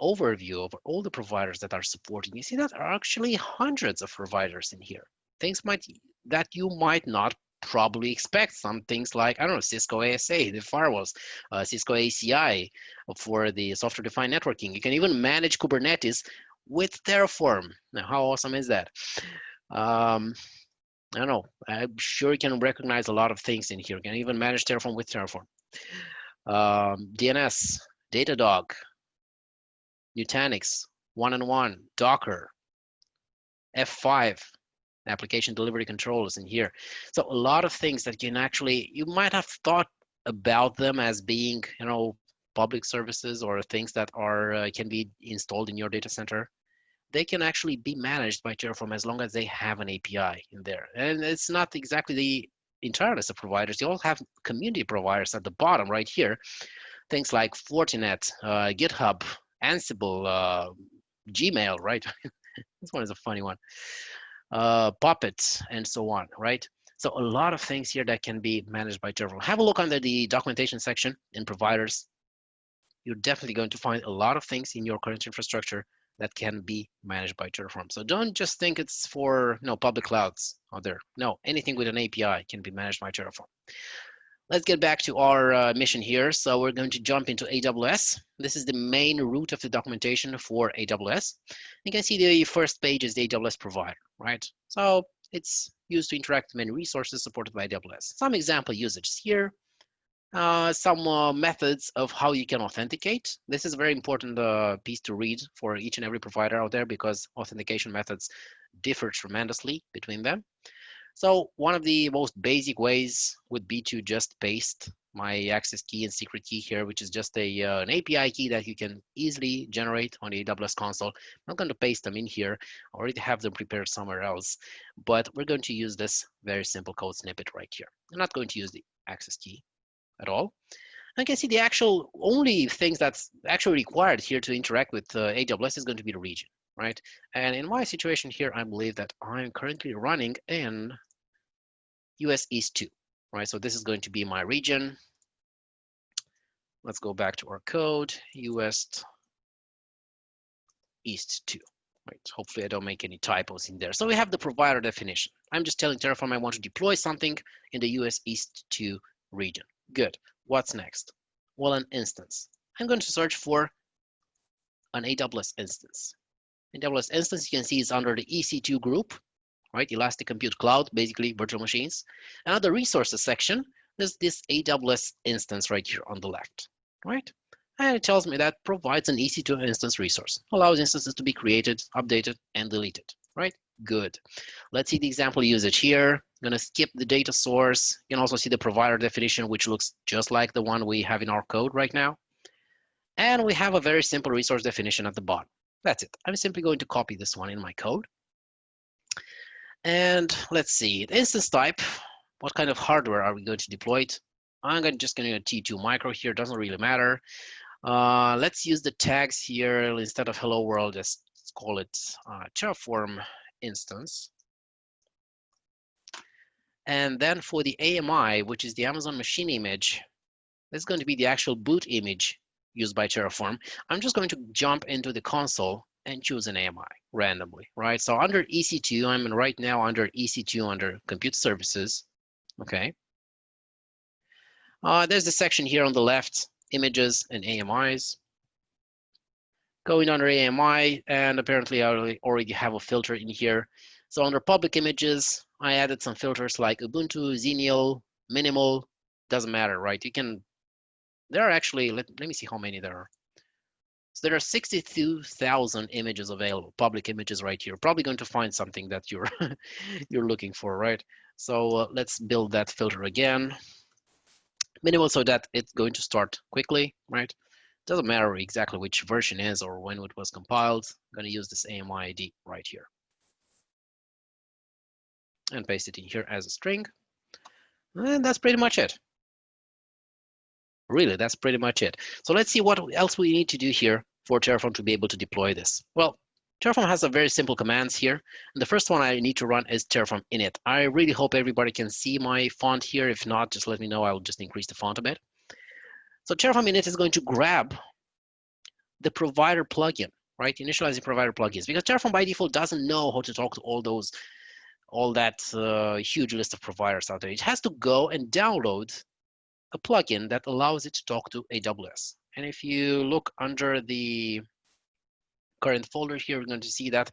overview of all the providers that are supporting, you see that there are actually hundreds of providers in here. Things that you might not probably expect. Some things like, I don't know, Cisco ASA, the firewalls, Cisco ACI for the software-defined networking. You can even manage Kubernetes with Terraform. Now, how awesome is that? I don't know. I'm sure you can recognize a lot of things in here. You can even manage Terraform with Terraform. DNS, Datadog, Nutanix, one-on-one, Docker, F5, application delivery controllers in here. So a lot of things that you might have thought about them as being, public services or things that are can be installed in your data center. They can actually be managed by Terraform as long as they have an API in there. And it's not exactly the entire list of providers. You all have community providers at the bottom right here. Things like Fortinet, GitHub, Ansible, Gmail, right? This one is a funny one. Puppet, and so on, right? So a lot of things here that can be managed by Terraform. Have a look under the documentation section in providers. you're definitely going to find a lot of things in your current infrastructure that can be managed by Terraform. So don't just think it's for public clouds out there. No, anything with an API can be managed by Terraform. Let's get back to our mission here. So we're going to jump into AWS. This is the main root of the documentation for AWS. You can see the first page is the AWS provider, right? So it's used to interact with many resources supported by AWS. Some example usages here. Some methods of how you can authenticate. This is a very important piece to read for each and every provider out there because authentication methods differ tremendously between them. So one of the most basic ways would be to just paste my access key and secret key here, which is just an API key that you can easily generate on the AWS console. I'm not going to paste them in here. I already have them prepared somewhere else, but we're going to use this very simple code snippet right here. I'm not going to use the access key at all. I can see the actual only things that's actually required here to interact with AWS is going to be the region, right? And in my situation here, I believe that I'm currently running in US East 2, right? So this is going to be my region. Let's go back to our code, US East 2, right? Hopefully I don't make any typos in there. So we have the provider definition. I'm just telling Terraform I want to deploy something in the US East 2 region. Good. What's next? Well, an instance. I'm going to search for an AWS instance. AWS instance, you can see, is under the EC2 group, right? Elastic Compute Cloud, basically virtual machines. And under the resources section, there's this AWS instance right here on the left, right? And it tells me that provides an EC2 instance resource, allows instances to be created, updated, and deleted, right? Good. Let's see the example usage here. I'm gonna skip the data source. You can also see the provider definition, which looks just like the one we have in our code right now. And we have a very simple resource definition at the bottom. That's it. I'm simply going to copy this one in my code. And let's see, the instance type, what kind of hardware are we going to deploy it? I'm just going to T2 micro here, doesn't really matter. Let's use the tags here. Instead of hello world, just call it Terraform instance. And then for the AMI, which is the Amazon machine image, this is going to be the actual boot image used by Terraform. I'm just going to jump into the console and choose an AMI randomly, right? So under EC2, I'm right now under EC2 under compute services, okay? There's the section here on the left, images and AMIs. Going under AMI, and apparently I already have a filter in here. So under public images, I added some filters like Ubuntu, Xenial, Minimal, doesn't matter, right? You can, there are actually, let me see how many there are. So there are 62,000 images available, public images right here. Probably going to find something that you're you're looking for, right? So let's build that filter again. Minimal so that it's going to start quickly, right? Doesn't matter exactly which version is or when it was compiled. I'm going to use this AMI ID right here and paste it in here as a string. And that's pretty much it. Really, that's pretty much it. So let's see what else we need to do here for Terraform to be able to deploy this. Well, Terraform has a very simple commands here. And the first one I need to run is Terraform init. I really hope everybody can see my font here. If not, just let me know. I'll just increase the font a bit. So Terraform init is going to grab the provider plugin, right? Initializing provider plugins, because Terraform by default doesn't know how to talk to all that huge list of providers out there. It has to go and download a plugin that allows it to talk to AWS. And if you look under the current folder here, we're going to see that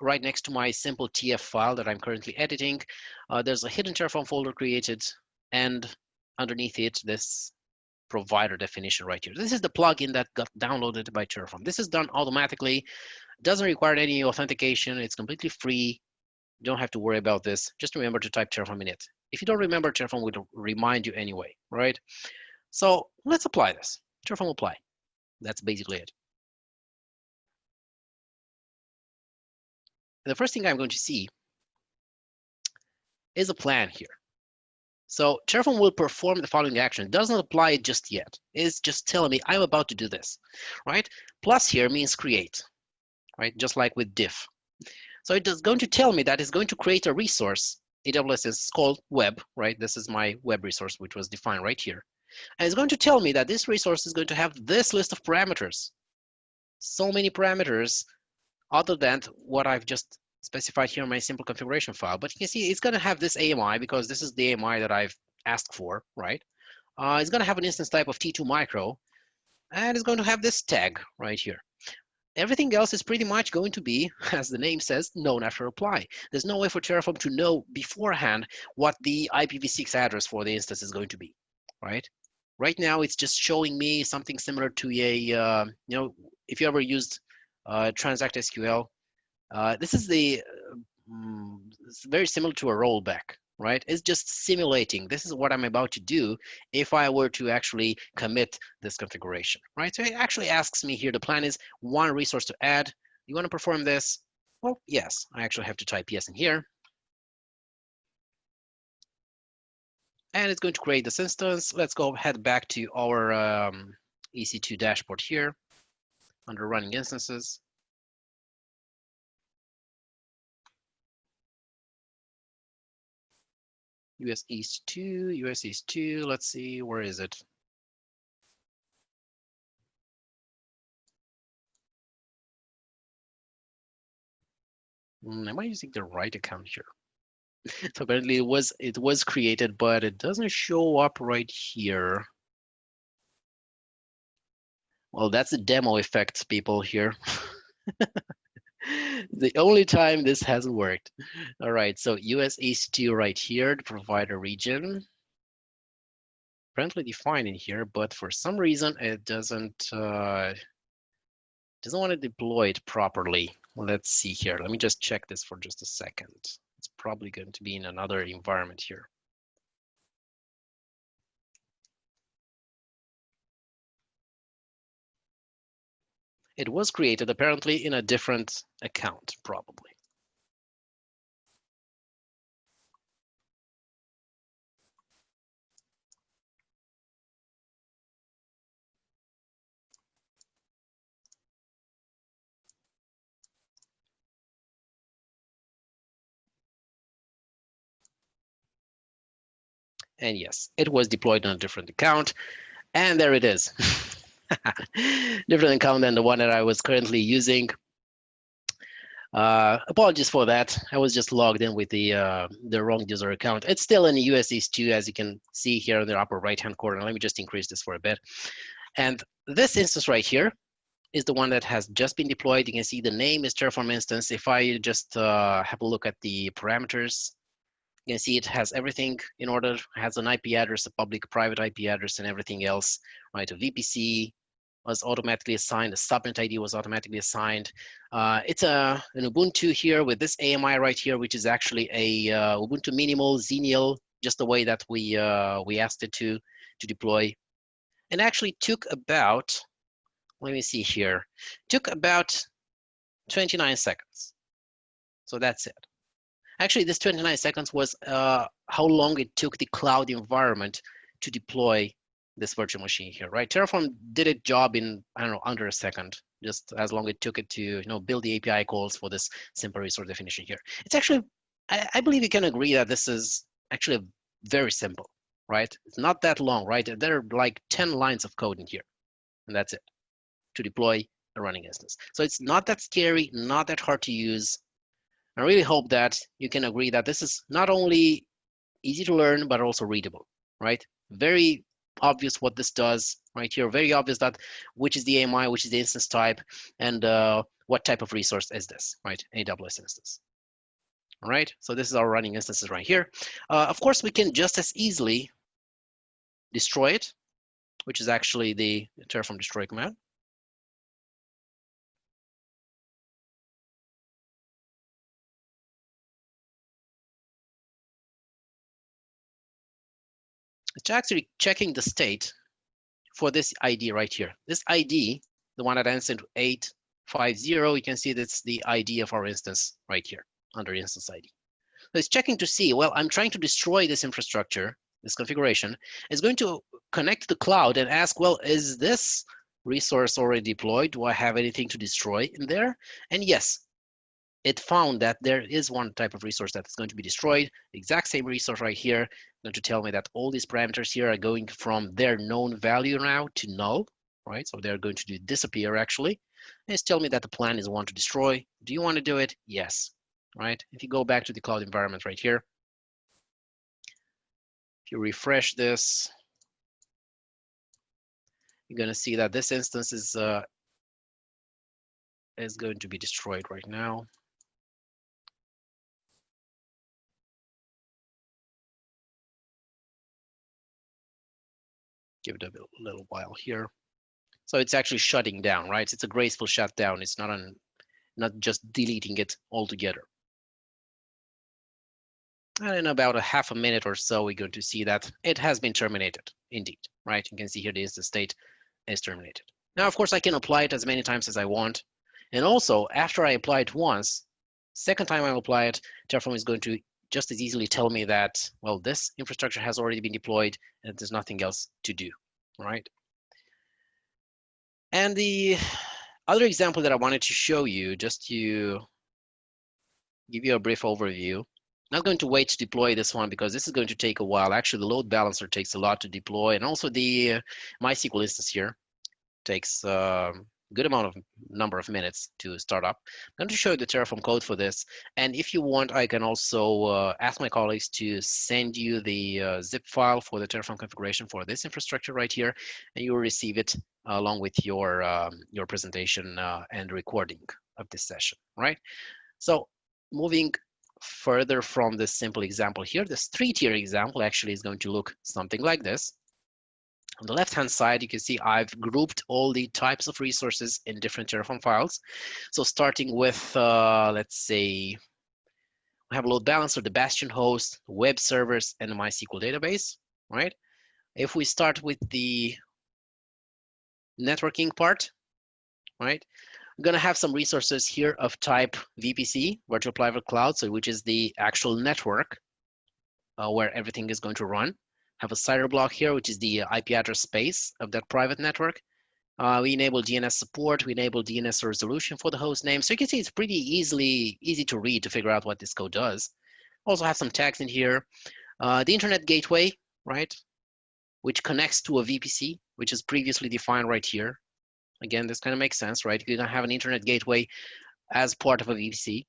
right next to my simple TF file that I'm currently editing, there's a hidden Terraform folder created, and underneath it, this provider definition right here. This is the plugin that got downloaded by Terraform. This is done automatically. It doesn't require any authentication. It's completely free. You don't have to worry about this. Just remember to type Terraform init. If you don't remember, Terraform will remind you anyway, right? So let's apply this. Terraform apply. That's basically it. The first thing I'm going to see is a plan here. So Terraform will perform the following action. It doesn't apply it just yet. It's just telling me I'm about to do this, right? Plus here means create, right? Just like with diff. So it is going to tell me that it's going to create a resource. AWS is called web, right? This is my web resource, which was defined right here. And it's going to tell me that this resource is going to have this list of parameters. So many parameters other than what I've just specified here in my simple configuration file. But you can see it's going to have this AMI because this is the AMI that I've asked for, right? It's going to have an instance type of T2 micro, and it's going to have this tag right here. Everything else is pretty much going to be, as the name says, known after apply. There's no way for Terraform to know beforehand what the IPv6 address for the instance is going to be, right? Right now, it's just showing me something similar to a, if you ever used Transact SQL, this is it's very similar to a rollback, right? It's just simulating. This is what I'm about to do if I were to actually commit this configuration, right? So it actually asks me here, the plan is one resource to add. You want to perform this? Well, yes, I actually have to type yes in here. And it's going to create this instance. Let's go head back to our EC2 dashboard here under running instances. US East 2, US East 2, let's see, where is it? Am I using the right account here? So apparently it was created, but it doesn't show up right here. Well, that's the demo effect, people here. The only time this hasn't worked. All right, so US East 2 right here, the provider region. Apparently defined in here, but for some reason it doesn't want to deploy it properly. Let's see here. Let me just check this for just a second. It's probably going to be in another environment here. It was created apparently in a different account, probably. And yes, it was deployed on a different account. And there it is. Different account than the one that I was currently using. Apologies for that. I was just logged in with the wrong user account. It's still in US East 2, as you can see here in the upper right-hand corner. Let me just increase this for a bit. And this instance right here is the one that has just been deployed. You can see the name is Terraform instance. If I just have a look at the parameters, you can see it has everything in order. It has an IP address, a public private IP address, and everything else, right? A VPC was automatically assigned, a subnet ID was automatically assigned. It's an Ubuntu here with this AMI right here, which is actually a Ubuntu minimal Xenial, just the way that we asked it to deploy. And actually took about, let me see here, took about 29 seconds. So that's it. Actually, this 29 seconds was how long it took the cloud environment to deploy this virtual machine here, right? Terraform did its job in, I don't know, under a second, just as long it took it to build the API calls for this simple resource definition here. It's actually, I believe you can agree that this is actually very simple, right? It's not that long, right? There are like 10 lines of code in here, and that's it, to deploy a running instance. So it's not that scary, not that hard to use. I really hope that you can agree that this is not only easy to learn, but also readable, right? Very obvious what this does right here. Very obvious that which is the AMI, which is the instance type, and what type of resource is this, right? AWS instance. All right, so this is our running instances right here. Of course, we can just as easily destroy it, which is actually the Terraform destroy command. It's actually checking the state for this ID right here. This ID, the one that ends in 850, you can see that's the ID of our instance right here under instance ID. So it's checking to see, well, I'm trying to destroy this infrastructure, this configuration. It's going to connect to the cloud and ask, well, is this resource already deployed? Do I have anything to destroy in there? And yes, it found that there is one type of resource that is going to be destroyed. The exact same resource right here, going to tell me that all these parameters here are going from their known value now to null, right? So they're going to disappear actually. And it's telling me that the plan is one to destroy. Do you want to do it? Yes, right? If you go back to the cloud environment right here, if you refresh this, you're going to see that this instance is going to be destroyed right now. Give it a little while here. So it's actually shutting down, right? It's a graceful shutdown. It's not just deleting it altogether. And in about a half a minute or so, we're going to see that it has been terminated, indeed, right? You can see here the instance state is terminated. Now, of course, I can apply it as many times as I want. And also, after I apply it once, second time I apply it, Terraform is going to just as easily tell me that, well, this infrastructure has already been deployed and there's nothing else to do, right? And the other example that I wanted to show you, just to give you a brief overview, not going to wait to deploy this one because this is going to take a while. Actually, the load balancer takes a lot to deploy, and also the MySQL instance here takes a good number of minutes to start up. I'm going to show you the Terraform code for this, and if you want, I can also ask my colleagues to send you the zip file for the Terraform configuration for this infrastructure right here, and you will receive it along with your presentation and recording of this session, right? So moving further from this simple example here, this three-tier example actually is going to look something like this. On the left-hand side, you can see I've grouped all the types of resources in different Terraform files. So starting with, let's say, we have a load balancer, the Bastion host, web servers, and the MySQL database, right? If we start with the networking part, right? I'm going to have some resources here of type VPC, Virtual Private Cloud, so which is the actual network where everything is going to run. Have a CIDR block here, which is the IP address space of that private network. We enable DNS support. We enable DNS resolution for the host name. So you can see it's pretty easy to read to figure out what this code does. Also have some tags in here. The internet gateway, right, which connects to a VPC, which is previously defined right here. Again, this kind of makes sense, right? You're gonna have an internet gateway as part of a VPC.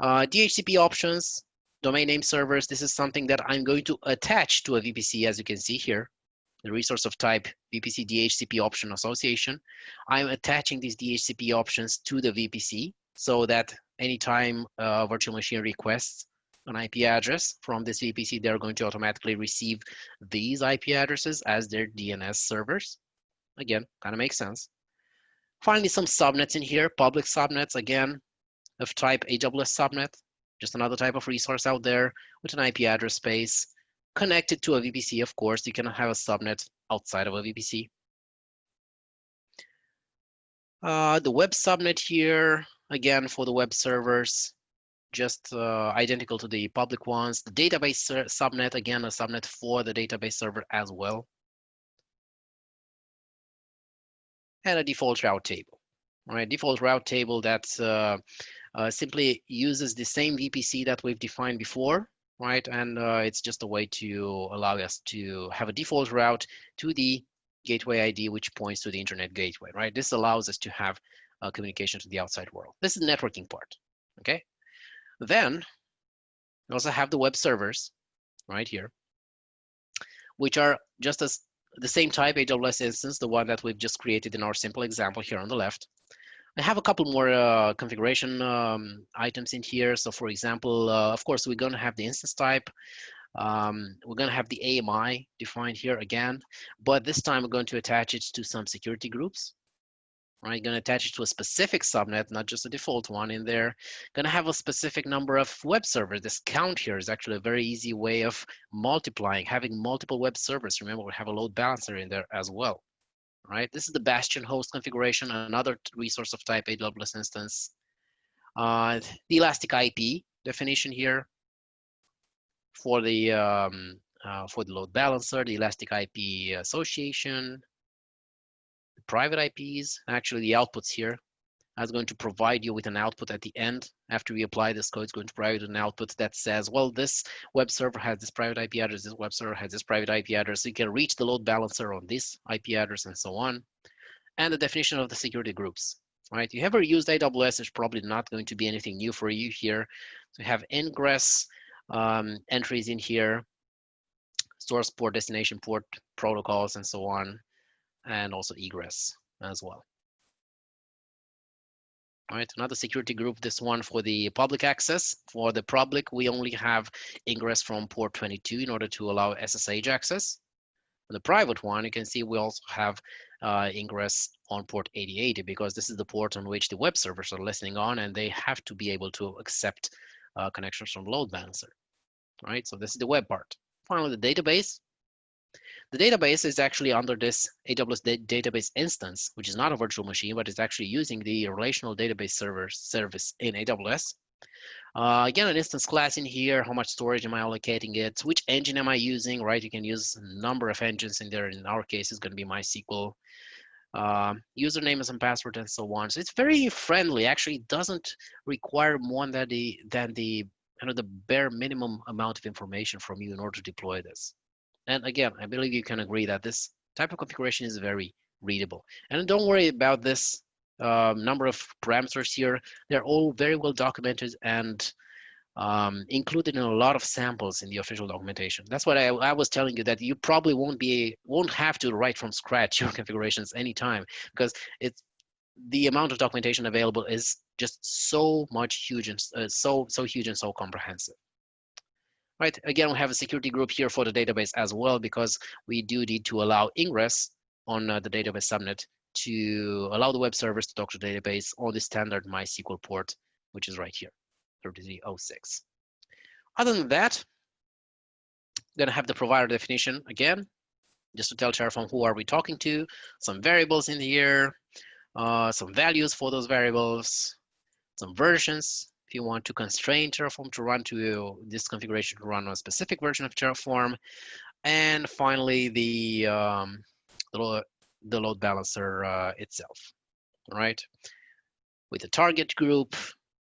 DHCP options, domain name servers. This is something that I'm going to attach to a VPC, as you can see here. The resource of type VPC DHCP option association. I'm attaching these DHCP options to the VPC so that anytime a virtual machine requests an IP address from this VPC, they're going to automatically receive these IP addresses as their DNS servers. Again, kind of makes sense. Finally, some subnets in here, public subnets, again, of type AWS subnet, just another type of resource out there with an IP address space connected to a VPC. Of course, you cannot have a subnet outside of a VPC. The web subnet here, again, for the web servers, just identical to the public ones. The database subnet, again, a subnet for the database server as well. And a default route table. All right, default route table that simply uses the same VPC that we've defined before, right? And it's just a way to allow us to have a default route to the gateway ID, which points to the internet gateway, right? This allows us to have communication to the outside world. This is the networking part, okay? Then we also have the web servers right here, which are just as the same type AWS instance, the one that we've just created in our simple example here on the left. I have a couple more configuration items in here. So for example, of course, we're going to have the instance type. We're going to have the AMI defined here again, but this time we're going to attach it to some security groups. Right, going to attach it to a specific subnet, not just a default one in there. Going to have a specific number of web servers. This count here is actually a very easy way of multiplying, having multiple web servers. Remember, we have a load balancer in there as well. Right, this is the Bastion host configuration, another resource of type AWS instance. The elastic IP definition here for the load balancer, the elastic IP association, the private IPs, actually the outputs here It's going to provide you with an output at the end. After you apply this code, it's going to provide an output that says, well, this web server has this private IP address, this web server has this private IP address. So you can reach the load balancer on this IP address and so on. And the definition of the security groups, right? You ever used AWS, it's probably not going to be anything new for you here. So you have ingress entries in here, source port, destination port, protocols, and so on, and also egress as well. All right, another security group, this one for the public access. For the public, we only have ingress from port 22 in order to allow SSH access. For the private one, you can see we also have ingress on port 8080 because this is the port on which the web servers are listening on, and they have to be able to accept connections from load balancer. All right, so this is the web part. Finally, the database. The database is actually under this AWS database instance, which is not a virtual machine, but it's actually using the relational database service in AWS. Again, an instance class in here, how much storage am I allocating it, which engine am I using, right? You can use a number of engines in there. In our case, it's going to be MySQL. Username and password and so on. So it's very friendly. Actually, it doesn't require more than the kind of the bare minimum amount of information from you in order to deploy this. And again, I believe you can agree that this type of configuration is very readable. And don't worry about this number of parameters here. They're all very well documented and included in a lot of samples in the official documentation. That's what I was telling you, that you probably won't have to write from scratch your configurations anytime, because it's the amount of documentation available is just so much huge and so huge and so comprehensive. Right, again, we have a security group here for the database as well, because we do need to allow ingress on the database subnet to allow the web servers to talk to the database on the standard MySQL port, which is right here, 3306. Other than that, I'm gonna have the provider definition again, just to tell Terraform who are we talking to, some variables in here, some values for those variables, some versions, if you want to constrain Terraform to run to this configuration to run on a specific version of Terraform, and finally the load balancer itself, all right? With a target group,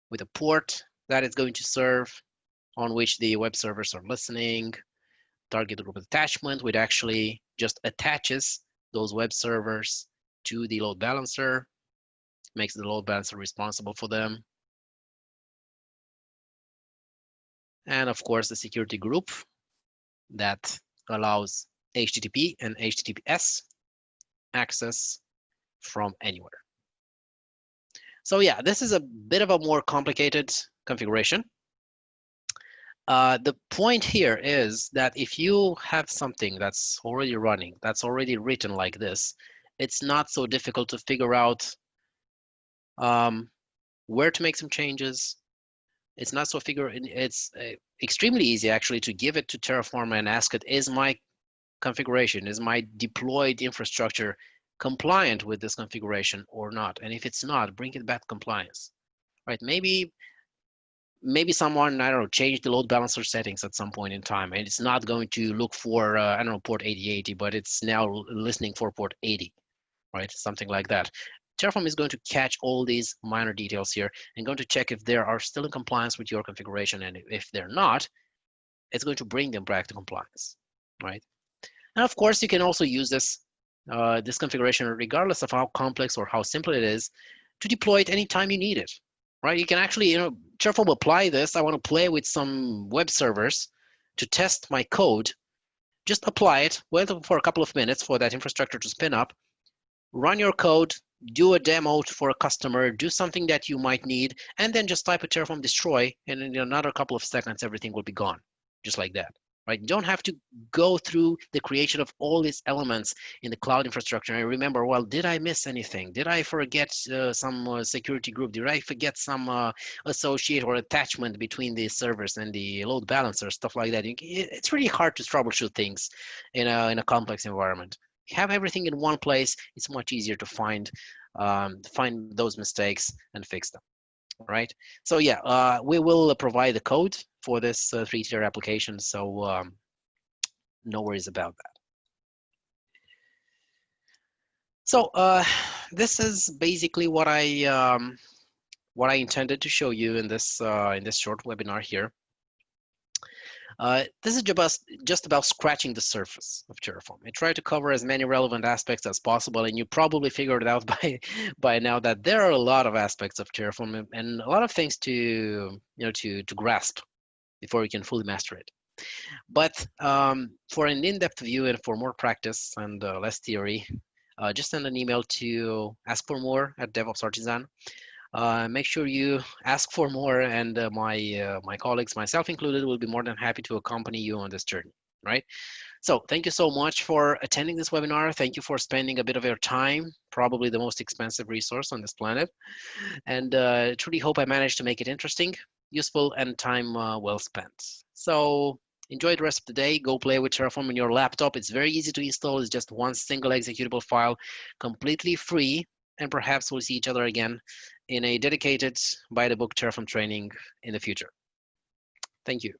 with a port that it's going to serve, on which the web servers are listening, target group attachment, which actually just attaches those web servers to the load balancer, makes the load balancer responsible for them. And of course, the security group that allows HTTP and HTTPS access from anywhere. So yeah, this is a bit of a more complicated configuration. The point here is that if you have something that's already running, that's already written like this, it's not so difficult to figure out where to make some changes. It's not so it's extremely easy actually to give it to Terraform and ask it, is my configuration, is my deployed infrastructure compliant with this configuration or not? And if it's not, bring it back to compliance, right? Maybe someone, I don't know, changed the load balancer settings at some point in time, and it's not going to look for, I don't know, port 8080, but it's now listening for port 80, right? Something like that. Terraform is going to catch all these minor details here and going to check if they are still in compliance with your configuration. And if they're not, it's going to bring them back to compliance, right? And of course, you can also use this, this configuration, regardless of how complex or how simple it is, to deploy it anytime you need it, right? You can actually, Terraform will apply this. I want to play with some web servers to test my code. Just apply it, wait for a couple of minutes for that infrastructure to spin up, run your code, do a demo for a customer, do something that you might need, and then just type a Terraform destroy, and in another couple of seconds, everything will be gone, just like that, right? You don't have to go through the creation of all these elements in the cloud infrastructure and remember, well, did I miss anything? Did I forget some security group? Did I forget some associate or attachment between the servers and the load balancer, stuff like that? It's really hard to troubleshoot things in a complex environment. Have everything in one place, it's much easier to find those mistakes and fix them, right? So yeah, we will provide the code for this 3-tier application, so no worries about that. So this is basically what I intended to show you in this short webinar here. This is just about scratching the surface of Terraform. I try to cover as many relevant aspects as possible, and you probably figured it out by now that there are a lot of aspects of Terraform and a lot of things to grasp before you can fully master it. But for an in-depth view and for more practice and less theory, just send an email to ask for more at DevOps Artisan. Make sure you ask for more, and my colleagues, myself included, will be more than happy to accompany you on this journey. Right? So thank you so much for attending this webinar. Thank you for spending a bit of your time, probably the most expensive resource on this planet. And truly hope I managed to make it interesting, useful, and time well spent. So enjoy the rest of the day. Go play with Terraform on your laptop. It's very easy to install. It's just one single executable file, completely free. And perhaps we'll see each other again in a dedicated by the book Terraform training in the future. Thank you.